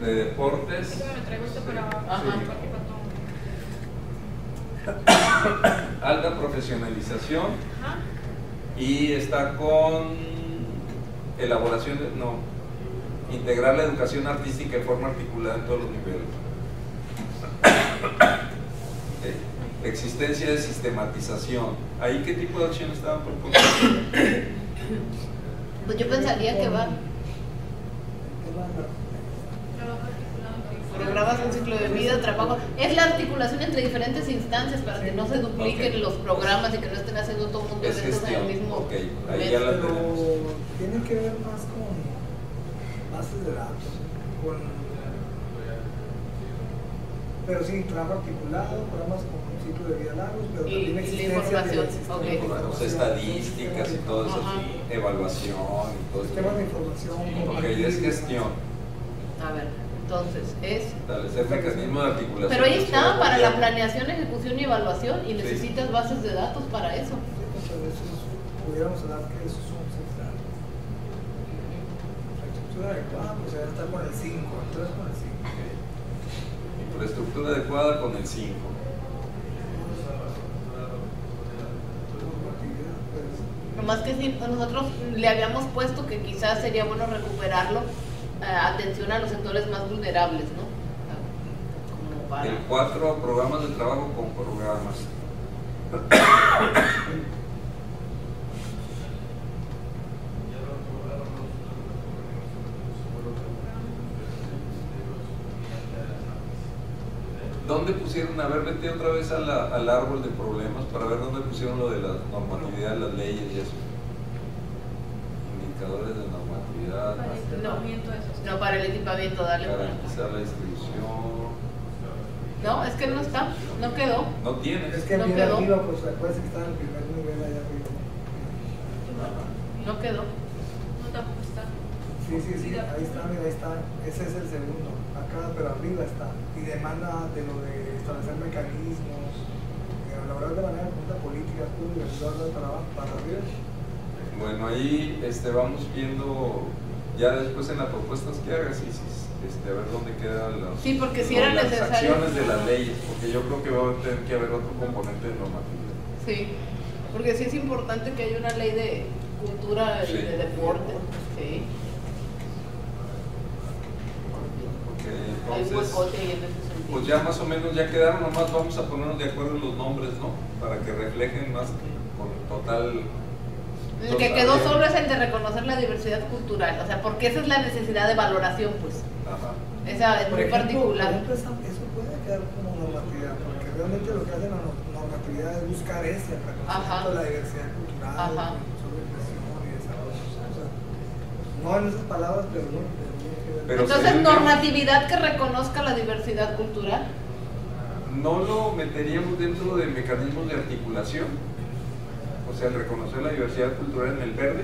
de deportes. Déjame, me traigo este para abajo. Ajá. Porque faltó. Alta profesionalización Ajá. y está con elaboración integrar la educación artística de forma articulada en todos los niveles. Existencia de sistematización. ¿Ahí qué tipo de acción estaban proponiendo? Pues yo pensaría que va. Trabajo articulado. Programas un ciclo de vida, trabajo. Es la articulación entre diferentes instancias para que no se dupliquen los programas y que no estén haciendo todo el mundo Es eventos en el gestión. mismo Ok, ahí mes. ya la Pero tenemos. tiene que ver más con bases de datos, pero sí, trabajo articulado, programas con ciclo de vida largos, pero Y también la existencia información, de sistemas ok. de Pues, información, estadísticas y todo eso, Ajá. evaluación y todo sistemas de eso. información. Ok, es gestión. A ver, entonces es. Establecer mecanismo de articulación. Pero ahí está social, para la gobierno. planeación, ejecución y evaluación y Sí. necesitas bases de datos para eso. Muchas veces pudiéramos hablar que eso es un central. La estructura adecuada, pues ya está con el 5, entonces con el 5. Ok. Infraestructura adecuada con el 5. Nomás que si nosotros le habíamos puesto que quizás sería bueno recuperarlo, atención a los sectores más vulnerables, ¿no? Como para... El 4, programas de trabajo con programas. ¿Dónde pusieron? A ver, vete otra vez al árbol de problemas para ver dónde pusieron lo de la normatividad, las leyes y eso. Indicadores de normatividad. equipamiento de esos. No, para el equipamiento, dale. Garantizar la distribución. No, es que no está, no quedó. No tiene. Es que No bien quedó. arriba, pues acuérdense que está en el primer nivel allá arriba. No quedó. No, tampoco está. Sí, ahí está, mira, ahí está. Ese es el segundo. Acá, pero arriba está. Y demanda de lo de establecer mecanismos, elaborar de manera conjunta políticas públicas, para arriba. Bueno, ahí vamos viendo ya después en las propuestas que hagas y a ver dónde quedan Sí, porque si era las necesario. acciones de las leyes, porque yo creo que va a tener que haber otro componente de normatividad. Sí, porque sí es importante que haya una ley de cultura y Sí. de deporte. Sí. Ok, Hay entonces, huecote ahí en ese sentido. pues ya más o menos ya quedaron, nomás vamos a ponernos de acuerdo en los nombres, ¿no? Para que reflejen más con total. El que quedó solo es el de reconocer la diversidad cultural, o sea, porque esa es la necesidad de valoración, pues. Ajá. Esa es muy particular. Por ejemplo, eso puede quedar como normatividad, porque realmente lo que hace la normatividad es buscar ese reconocimiento de la diversidad cultural, Ajá. sobre expresión y desarrollo. O sea, no en esas palabras, pero no. Pero Entonces, sería- normatividad que reconozca la diversidad cultural. ¿No lo meteríamos dentro de mecanismos de articulación? O sea, el reconocer la diversidad cultural en el verde.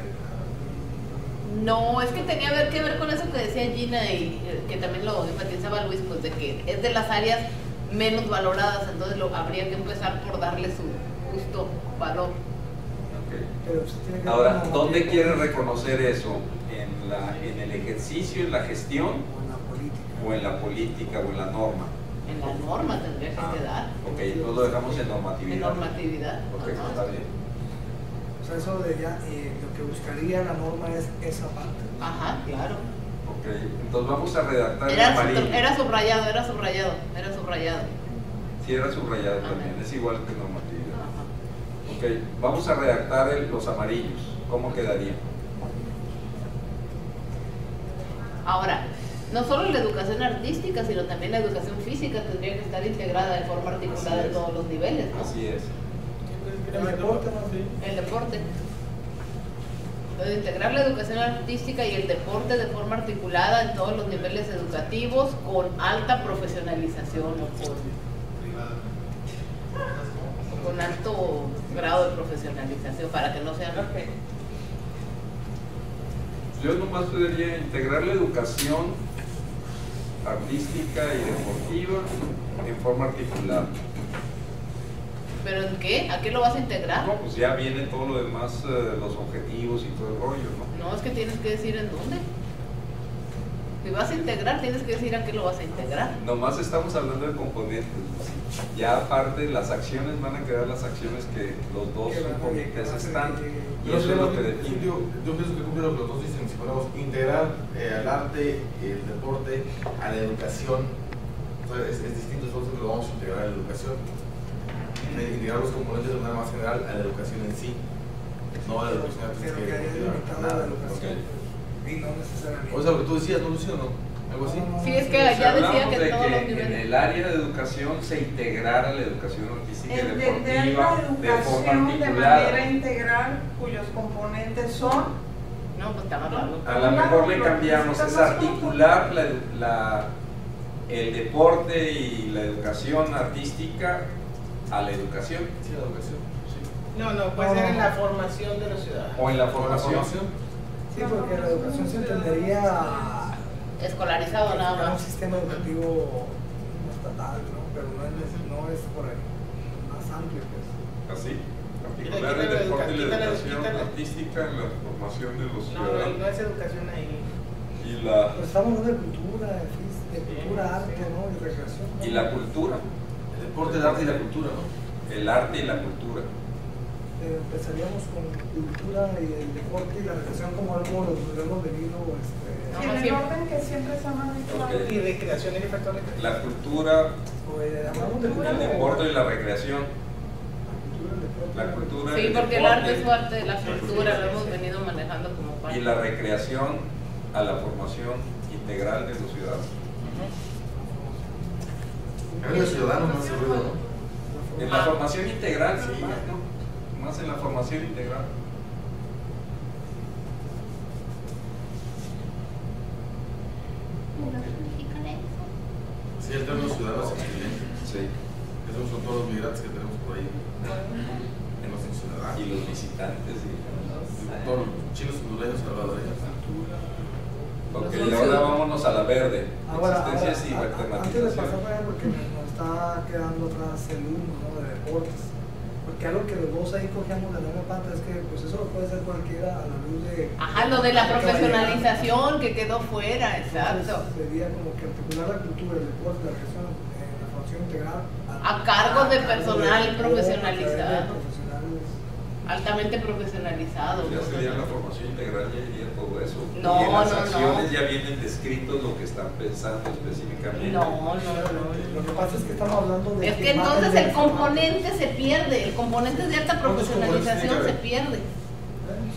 No, es que tenía que ver con eso que decía Gina y que también lo enfatizaba Luis, pues de que es de las áreas menos valoradas, entonces habría que empezar por darle su justo valor. Ok. Pero se tiene que Ahora, ver ¿dónde con quiere reconocer eso? ¿En el ejercicio, en la gestión, la política. o en la política, o en la norma? En la norma tendría que quedar. Ok, entonces lo dejamos en En normatividad. normatividad. Ok, Ajá. está bien. O sea, eso de ya, lo que buscaría la norma es esa parte. Ajá, claro. Ok, entonces vamos a redactar en amarillo. Era subrayado. Sí, era subrayado Ajá. también, es igual que normatividad. Ajá. Ok, vamos a redactar los amarillos. ¿Cómo quedaría? Ahora, no solo la educación artística, sino también la educación física tendría que estar integrada de forma articulada Así en es. todos los niveles, ¿no? Así es. El deporte, ¿no? El deporte. Entonces, integrar la educación artística y el deporte de forma articulada en todos los niveles educativos con alta profesionalización o con alto grado de profesionalización para que no sean... Yo nomás podría integrar la educación artística y deportiva en forma articulada. ¿Pero en qué? ¿A qué lo vas a integrar? No, pues ya viene todo lo demás, los objetivos y todo el rollo, ¿no? No, es que tienes que decir en dónde. Si vas a integrar, tienes que decir a qué lo vas a integrar. Nomás estamos hablando de componentes. Ya aparte, las acciones van a quedar las acciones que los dos comités están. Y eso es lo que define. Yo pienso que cumple lo que los dos dicen. Si ponemos integrar al arte, el deporte, a la educación, entonces es distinto, entonces lo vamos a integrar a la educación. Integrar los componentes de manera más general a la educación en sí, no a la educación artística y deportiva, nada. Y no necesariamente. O sea, lo que tú decías, ¿no, Lucio? ¿No? ¿Algo así? Sí, es que O sea, ya decía hablamos que de todos los que en niveles. el área de educación se integrara la educación artística y Entender deportiva la de forma educación de articulada. manera integral cuyos componentes son No, pues está más largo. A lo mejor le cambiamos, es articular el deporte y la educación artística a la educación. Sí, la educación. Sí. No, puede ser en la formación de los ciudadanos. O en la ¿La formación. formación? Sí, porque la educación se entendería Escolarizado nada a un más. sistema educativo estatal, ¿no? Pero no es por ahí, más amplio, pues. Así. Quita Articular la el deporte y la quita la- educación quita la- artística en la formación de los No ciudadanos. es educación ahí. Y la, Pues estamos hablando de cultura, arte, ¿no? De recreación. ¿no? y la cultura. El deporte, el arte y la cultura, ¿no? El arte y la cultura. Empezaríamos con cultura y el deporte y la recreación como algo lo hemos venido No, en el siempre. orden que siempre se ha manejado. Ok. Y recreación y factor de La cultura, hablamos de cultura, el deporte y la recreación. la cultura y el deporte. La cultura, Sí, el porque el deporte arte es su arte, la cultura lo hemos venido manejando como parte. y la recreación a la formación integral de los ciudadanos. A mí los ciudadanos no se ruido, ¿no? En la formación integral, sí, ¿no? Más en la formación integral. ciudadanos excluyentes. Sí. Esos son todos los migrantes que tenemos por ahí. En los ciudadanos. Y los visitantes. Todos los chinos, hondureños, salvadoreños. Ok, y ahora vámonos a la verde. Existencias y antes de pasar alternativación. para allá, porque nos está quedando atrás el uno, ¿no? De deportes. Porque algo que los dos ahí cogíamos de la misma pata es que pues eso lo puede hacer cualquiera a la luz de... Ajá, lo de la profesionalización que quedó fuera, exacto. Entonces, sería como que articular la cultura, el deporte, la creación, la formación integral. A cargo de personal de profesionalizado. profesionales. Altamente profesionalizado. Ya sería la formación integral, ya iría todo eso. No, y en las no, acciones no. ya vienen descritos lo que están pensando específicamente. No. Lo que pasa es que estamos hablando de... Es que entonces el componente se pierde, el componente de alta profesionalización se pierde.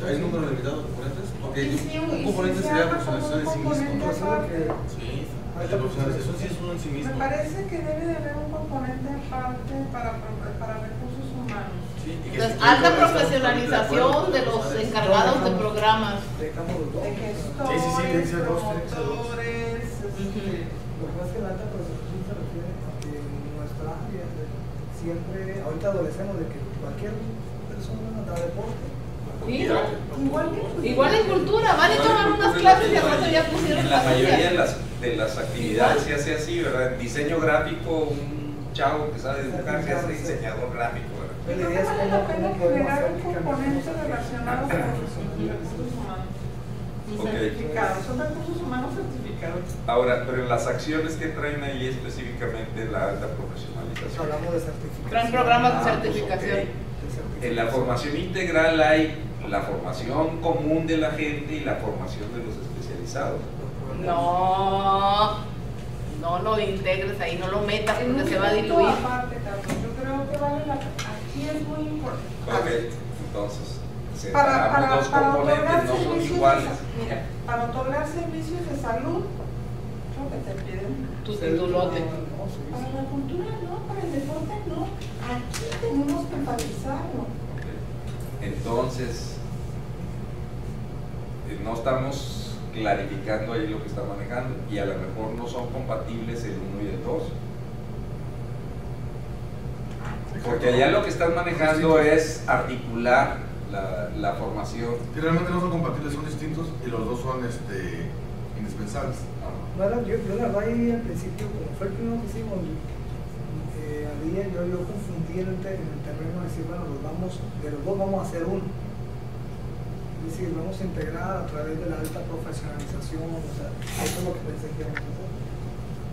¿Hay un número limitado de componentes? Porque Sí, un componente sería la profesionalización en sí mismo. componente aparte. Sí, la profesionalización sí es uno en sí mismo. Me parece que debe de haber un componente aparte para recursos humanos. Sí, y que Entonces, si alta todos profesionalización estamos de los acuerdo, encargados de programas. Dejamos los dos. De Sí, gestores, sí, tiene que ser dos, tiene que ser dos. promotores, Lo que pasa es que la alta profesionalización se refiere a que en nuestra área siempre, ahorita adolecemos de que cualquier persona da deporte. Sí, igual igual en cultura, van a tomar unas clases y al rato ya pusieron En la mayoría pastillas. de las actividades se hace así, ¿verdad? En diseño gráfico, un chavo que sabe dibujar, que es diseñador gráfico, ¿verdad? Yo creo que vale la pena generar un componente relacionado con los recursos humanos. Certificados, son recursos humanos certificados. Ahora, pero en las acciones que traen ahí específicamente la alta profesionalización. Hablamos de certificación. Traen programas de Ah, pues, certificación. ok. En la formación integral hay la formación común de la gente y la formación de los especializados. No lo integres ahí, no lo metas En porque un se va a punto diluir. aparte, Carlos, yo creo que vale la pena. Aquí es muy importante. Ok, entonces, separamos dos Para componentes, otorgar no son servicios iguales. mira, para otorgar servicios de salud, creo que te piden. Tu titulote. Para la cultura no, para el deporte no. Aquí tenemos que enfatizarlo. Ok. Entonces, no estamos clarificando ahí lo que está manejando y a lo mejor no son compatibles el 1 y el 2. Porque allá lo que están manejando es articular la formación. Que realmente no son compatibles, son distintos y los dos son indispensables. Bueno, yo la verdad ahí al principio, como fue el primero que hicimos, yo confundí en el terreno de decir, bueno, de los dos vamos a hacer uno. Es decir, vamos a integrar a través de la alta profesionalización, o sea, eso es lo que pensé que íbamos a hacer.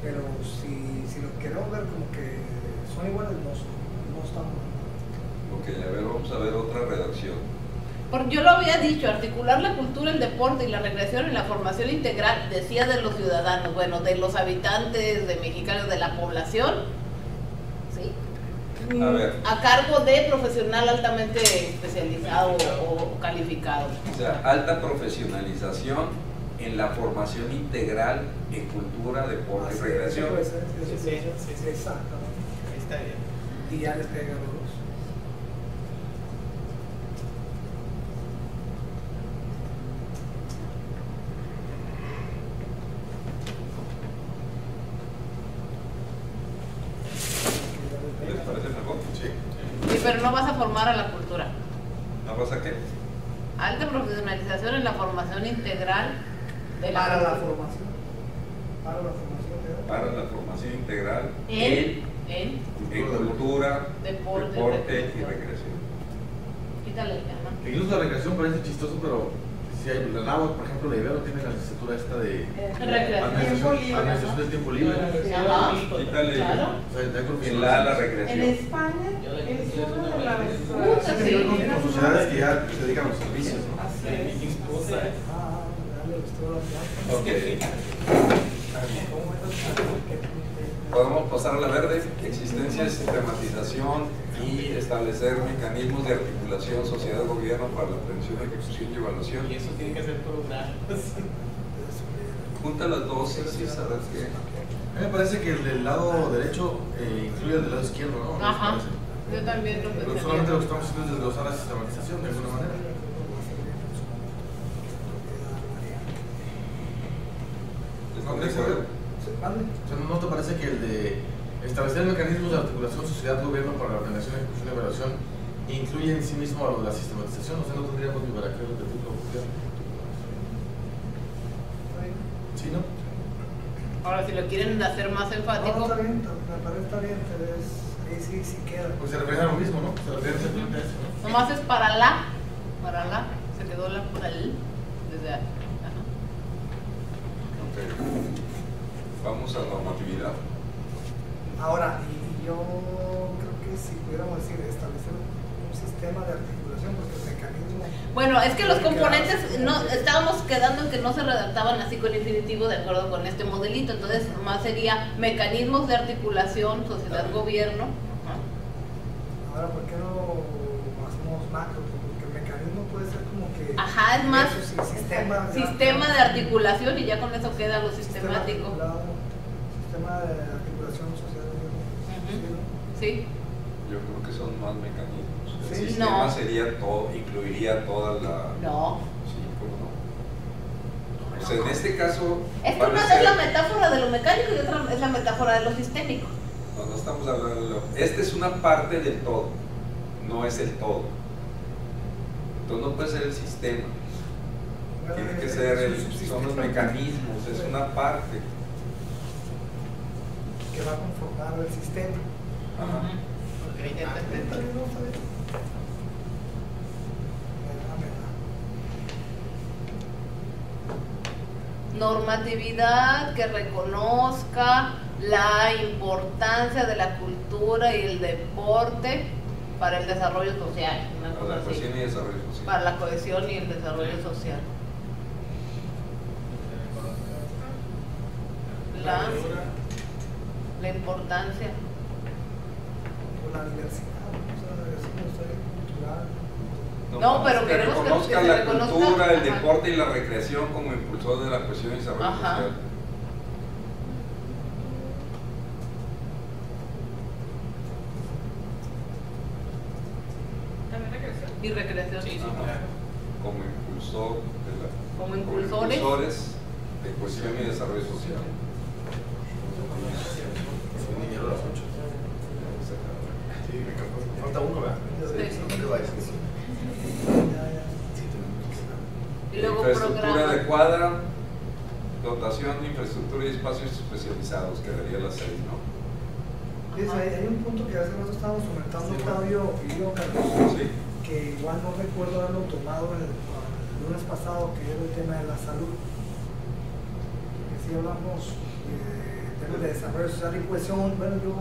Pero si lo queremos ver como que son iguales, no estamos. Ok, a ver, vamos a ver otra redacción. Porque yo lo había dicho, articular la cultura, el deporte y la recreación en la formación integral, decía de los ciudadanos, bueno, de los habitantes de mexicanos, de la población, ¿sí? A ver. A cargo de profesional altamente especializado o calificado. O sea, alta profesionalización en la formación integral en cultura, deporte y recreación. Puede ser, Sí, exactamente. Ahí está bien. Y ya les pega a los dos. ¿Les parece mejor? Sí. Sí, pero no vas a formar a la cultura. ¿No pasa qué? Alta profesionalización en la formación integral de la Para la cultura. formación. Para la formación. Para la formación integral En en cultura, Deporte deporte y recreación. quítale el tema. Incluso la recreación parece chistoso, pero si hay la NAWAC, por ejemplo, la Ibero tiene la licenciatura esta de Recreación. administración del tiempo libre. Ajá. Quítale Claro. O sea, hay en la En recreación. España es una de las Puta, sí. con sociedades que ya se dedican a los servicios, ¿no? Así es. Ok. Podemos pasar a la verde, existencia, sistematización y establecer mecanismos de articulación sociedad-gobierno para la prevención, ejecución y evaluación. Y eso tiene que ser programas. Junta las dos y sí saber qué. A mí me parece que el del lado derecho incluye el del lado izquierdo, ¿no? Ajá. ¿No les parece? Yo también lo Pero pensé. solamente lo que estamos haciendo es desglosar la sistematización de alguna manera. ¿Están de ¿No crees, acuerdo? O sea, ¿no te parece que el de Establecer mecanismos de articulación sociedad-gobierno para la planeación, ejecución y evaluación incluye en sí mismo a lo de la sistematización, o sea, no tendríamos ni para qué repetir lo que ¿sí, no? Ahora, si lo quieren hacer más enfático. No, está bien, me parece está bien, pero ahí sí queda. Pues se refiere a lo mismo, ¿no? Se refiere simplemente a eso, ¿no? Nomás es para la, se quedó la por el, desde ahí. Ajá. Ok. Vamos a normatividad. Ahora, y yo creo que si pudiéramos decir, establecer un sistema de articulación, porque el mecanismo... Bueno, es que los componentes, no, estábamos quedando en que no se redactaban así con infinitivo de acuerdo con este modelito, entonces más sería mecanismos de articulación, sociedad-gobierno. Ahora, ¿por qué no hacemos macro? Porque el mecanismo puede ser como que... Ajá, es más sistema de articulación y ya con eso queda lo sistemático. Sistema de articulación sociedad-gobierno. Sí. Yo creo que son más mecanismos. El Sí. sistema No. sería todo, incluiría toda la... No. Sí, ¿cómo no? O sea, en este caso... Es que van a una ser- es la metáfora de lo mecánico y otra es la metáfora de lo sistémico. No estamos hablando de lo... Esta es una parte del todo, no es el todo. Entonces no puede ser el sistema. Tiene que ser son los mecanismos, es una parte. que va a conformar el sistema. Ajá. Ok, ya Está entendí. bien, está bien. Normatividad que reconozca la importancia de la cultura y el deporte para el desarrollo social. Una Para cosa la así. cohesión y desarrollo social. Para la cohesión y el desarrollo social. La importancia. O la diversidad, o sea, la diversidad cultural. No, pero que queremos que reconozca se la reconozca, cultura, el ajá. deporte y la recreación como impulsor de la cohesión y desarrollo Ajá. social. También recreación. Y recreación. Ajá. Como impulsor de la, Como impulsores. impulsores de cohesión y desarrollo social. Son niños a las 8. Sí, me encantó. Falta uno, ¿verdad? Sí. ¿Dónde va ese? Y luego Infraestructura programa. adecuada, dotación de infraestructura y espacios especializados, quedaría la 6, ¿no? Fíjese, hay un punto que hace rato estábamos comentando, Sí, Octavio y yo, Carlos, Sí. que igual no recuerdo haberlo tomado el lunes pasado, que era el tema de la salud. Que si hablamos de temas de desarrollo social y cohesión, bueno, yo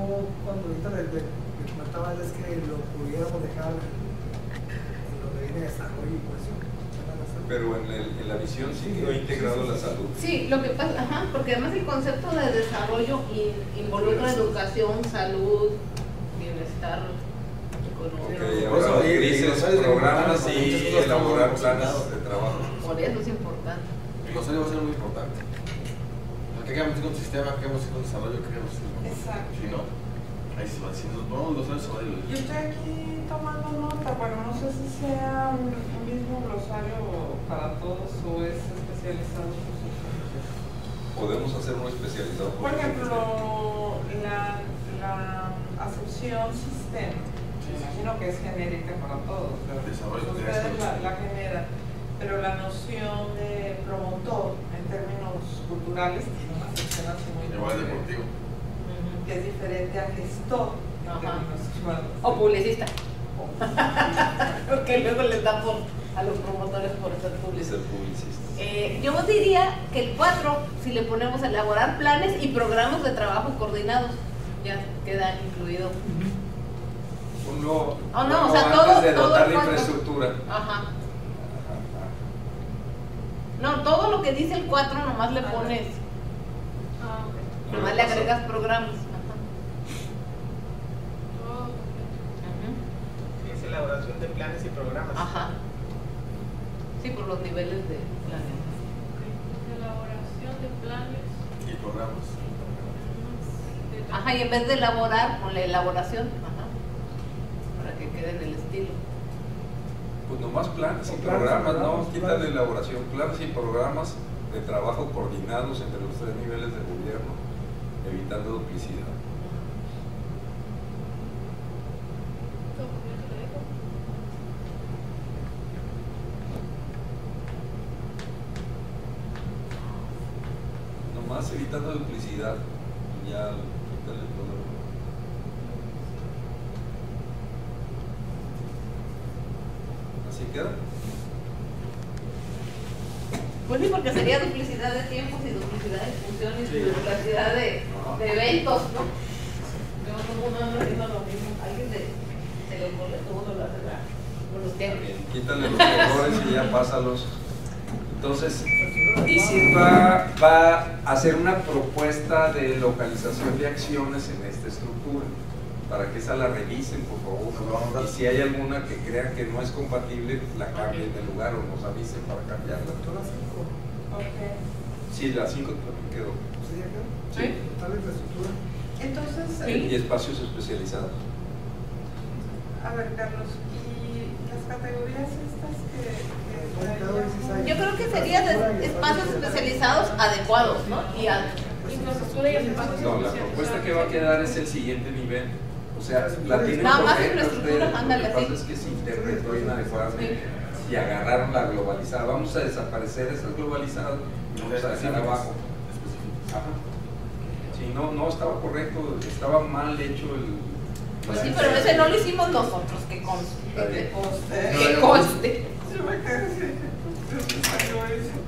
cuando ahorita le comentaba es que lo pudiéramos dejar en donde viene desarrollo y cohesión. Pero en la visión sí quedó integrado la salud. Sí, lo que pasa, ajá, porque además el concepto de desarrollo involucra educación, salud, bienestar económico. Ok, Por eso, ahora y crisis, los áreas de programas importancia, y muchas cosas elaborar estamos planes relacionados. de trabajo. Por eso es importante. El glosario va a ser muy importante. ¿Qué queremos decir con sistema? ¿Qué queremos decir con desarrollo? ¿Qué queremos decir con...? Exacto. Si no, ahí se va. Si nos ponemos los glosarios se va a diluir. Yo estoy aquí tomando nota, bueno, no sé si sea un mismo glosario para todos o es especializado. Podemos hacer uno especializado. Por ejemplo, la acepción sistema, me imagino que es genérica para todos, pero Desarrollo de ustedes esto. la generan, pero la noción de promotor en términos culturales tiene una acepción así muy Igual concreta, deportivo. que es diferente a gestor en Ajá. términos usuales. O publicista. O publicista. Porque luego les da por a los promotores por ser Es publicistas. el publicista. Yo diría que el 4, si le ponemos elaborar planes y programas de trabajo coordinados, ya queda incluido. Uno, Oh, no, uno o sea, antes todo- de todo dotar el de cuatro. infraestructura. Ajá. Ajá. No, todo lo que dice el 4 nomás le pones, Ah, ok. nomás le agregas programas. Ajá. Todo. Ujú. Es elaboración de planes y programas. Ajá. Sí, por los niveles de planes. Elaboración de planes. Y programas. de Ajá, y en vez de elaborar, ponle elaboración. Ajá. Para que quede en el estilo. Pues nomás planes y Con planes y programas, no, programas, quita la planes. elaboración, planes y programas de trabajo coordinados entre los 3 niveles de gobierno, evitando duplicidad. nomás evitando duplicidad. Y ya, quítale todo. ¿Así queda? Pues sí, porque sería duplicidad de tiempos y duplicidad de funciones Sí. y duplicidad de Ajá. eventos, ¿no? Todo el mundo anda haciendo lo mismo. Alguien se le ocurre todo lo hace con los tiempos. Bien, quítale los errores y ya pásalos. Entonces, ISIR va a hacer una propuesta de localización de acciones en esta estructura, para que esa la revisen, por favor. Y si hay alguna que crean que no es compatible, la cambien de lugar o nos avisen para cambiarla. Todas 5. Ok. Sí, la 5 también quedó. ¿Sí ya quedó? Sí. Total infraestructura. Entonces, Y espacios especializados. a ver, Carlos, ¿y las categorías estas que Yo creo que serían espacios especializados adecuados, ¿no? Infraestructura y espacios No, la especializados. propuesta que va a quedar es el siguiente nivel. O sea, la tienen Nada más correcta infraestructura, ustedes. Lo ándale, que pasa sí. es que se interpretó inadecuadamente y agarraron la globalizada. Vamos a desaparecer esas globalizadas y vamos a dejar abajo. Ajá. Sí, no estaba correcto, estaba mal hecho el. Pues sí, pero ese no lo hicimos nosotros, que conste. Que conste. yo me quedé así.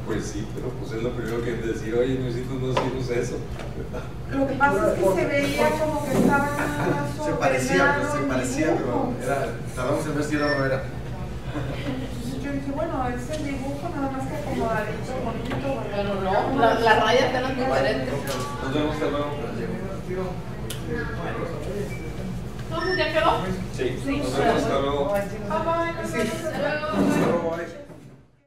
Pues sí, pero pues es lo primero que decir, oye, nosotros no hicimos eso. Lo que pasa es que se veía como que estaba más Se parecía, ordenado el pero dibujo. tardamos en ver si era o no era. Entonces yo dije, bueno, es el dibujo nada más que acomodadito, bonito. Pero no, la raya apenas diferente. Nos vemos, hasta luego. No, pues ya quedó. Sí, nos vemos, hasta luego. Bye bye. Hasta luego.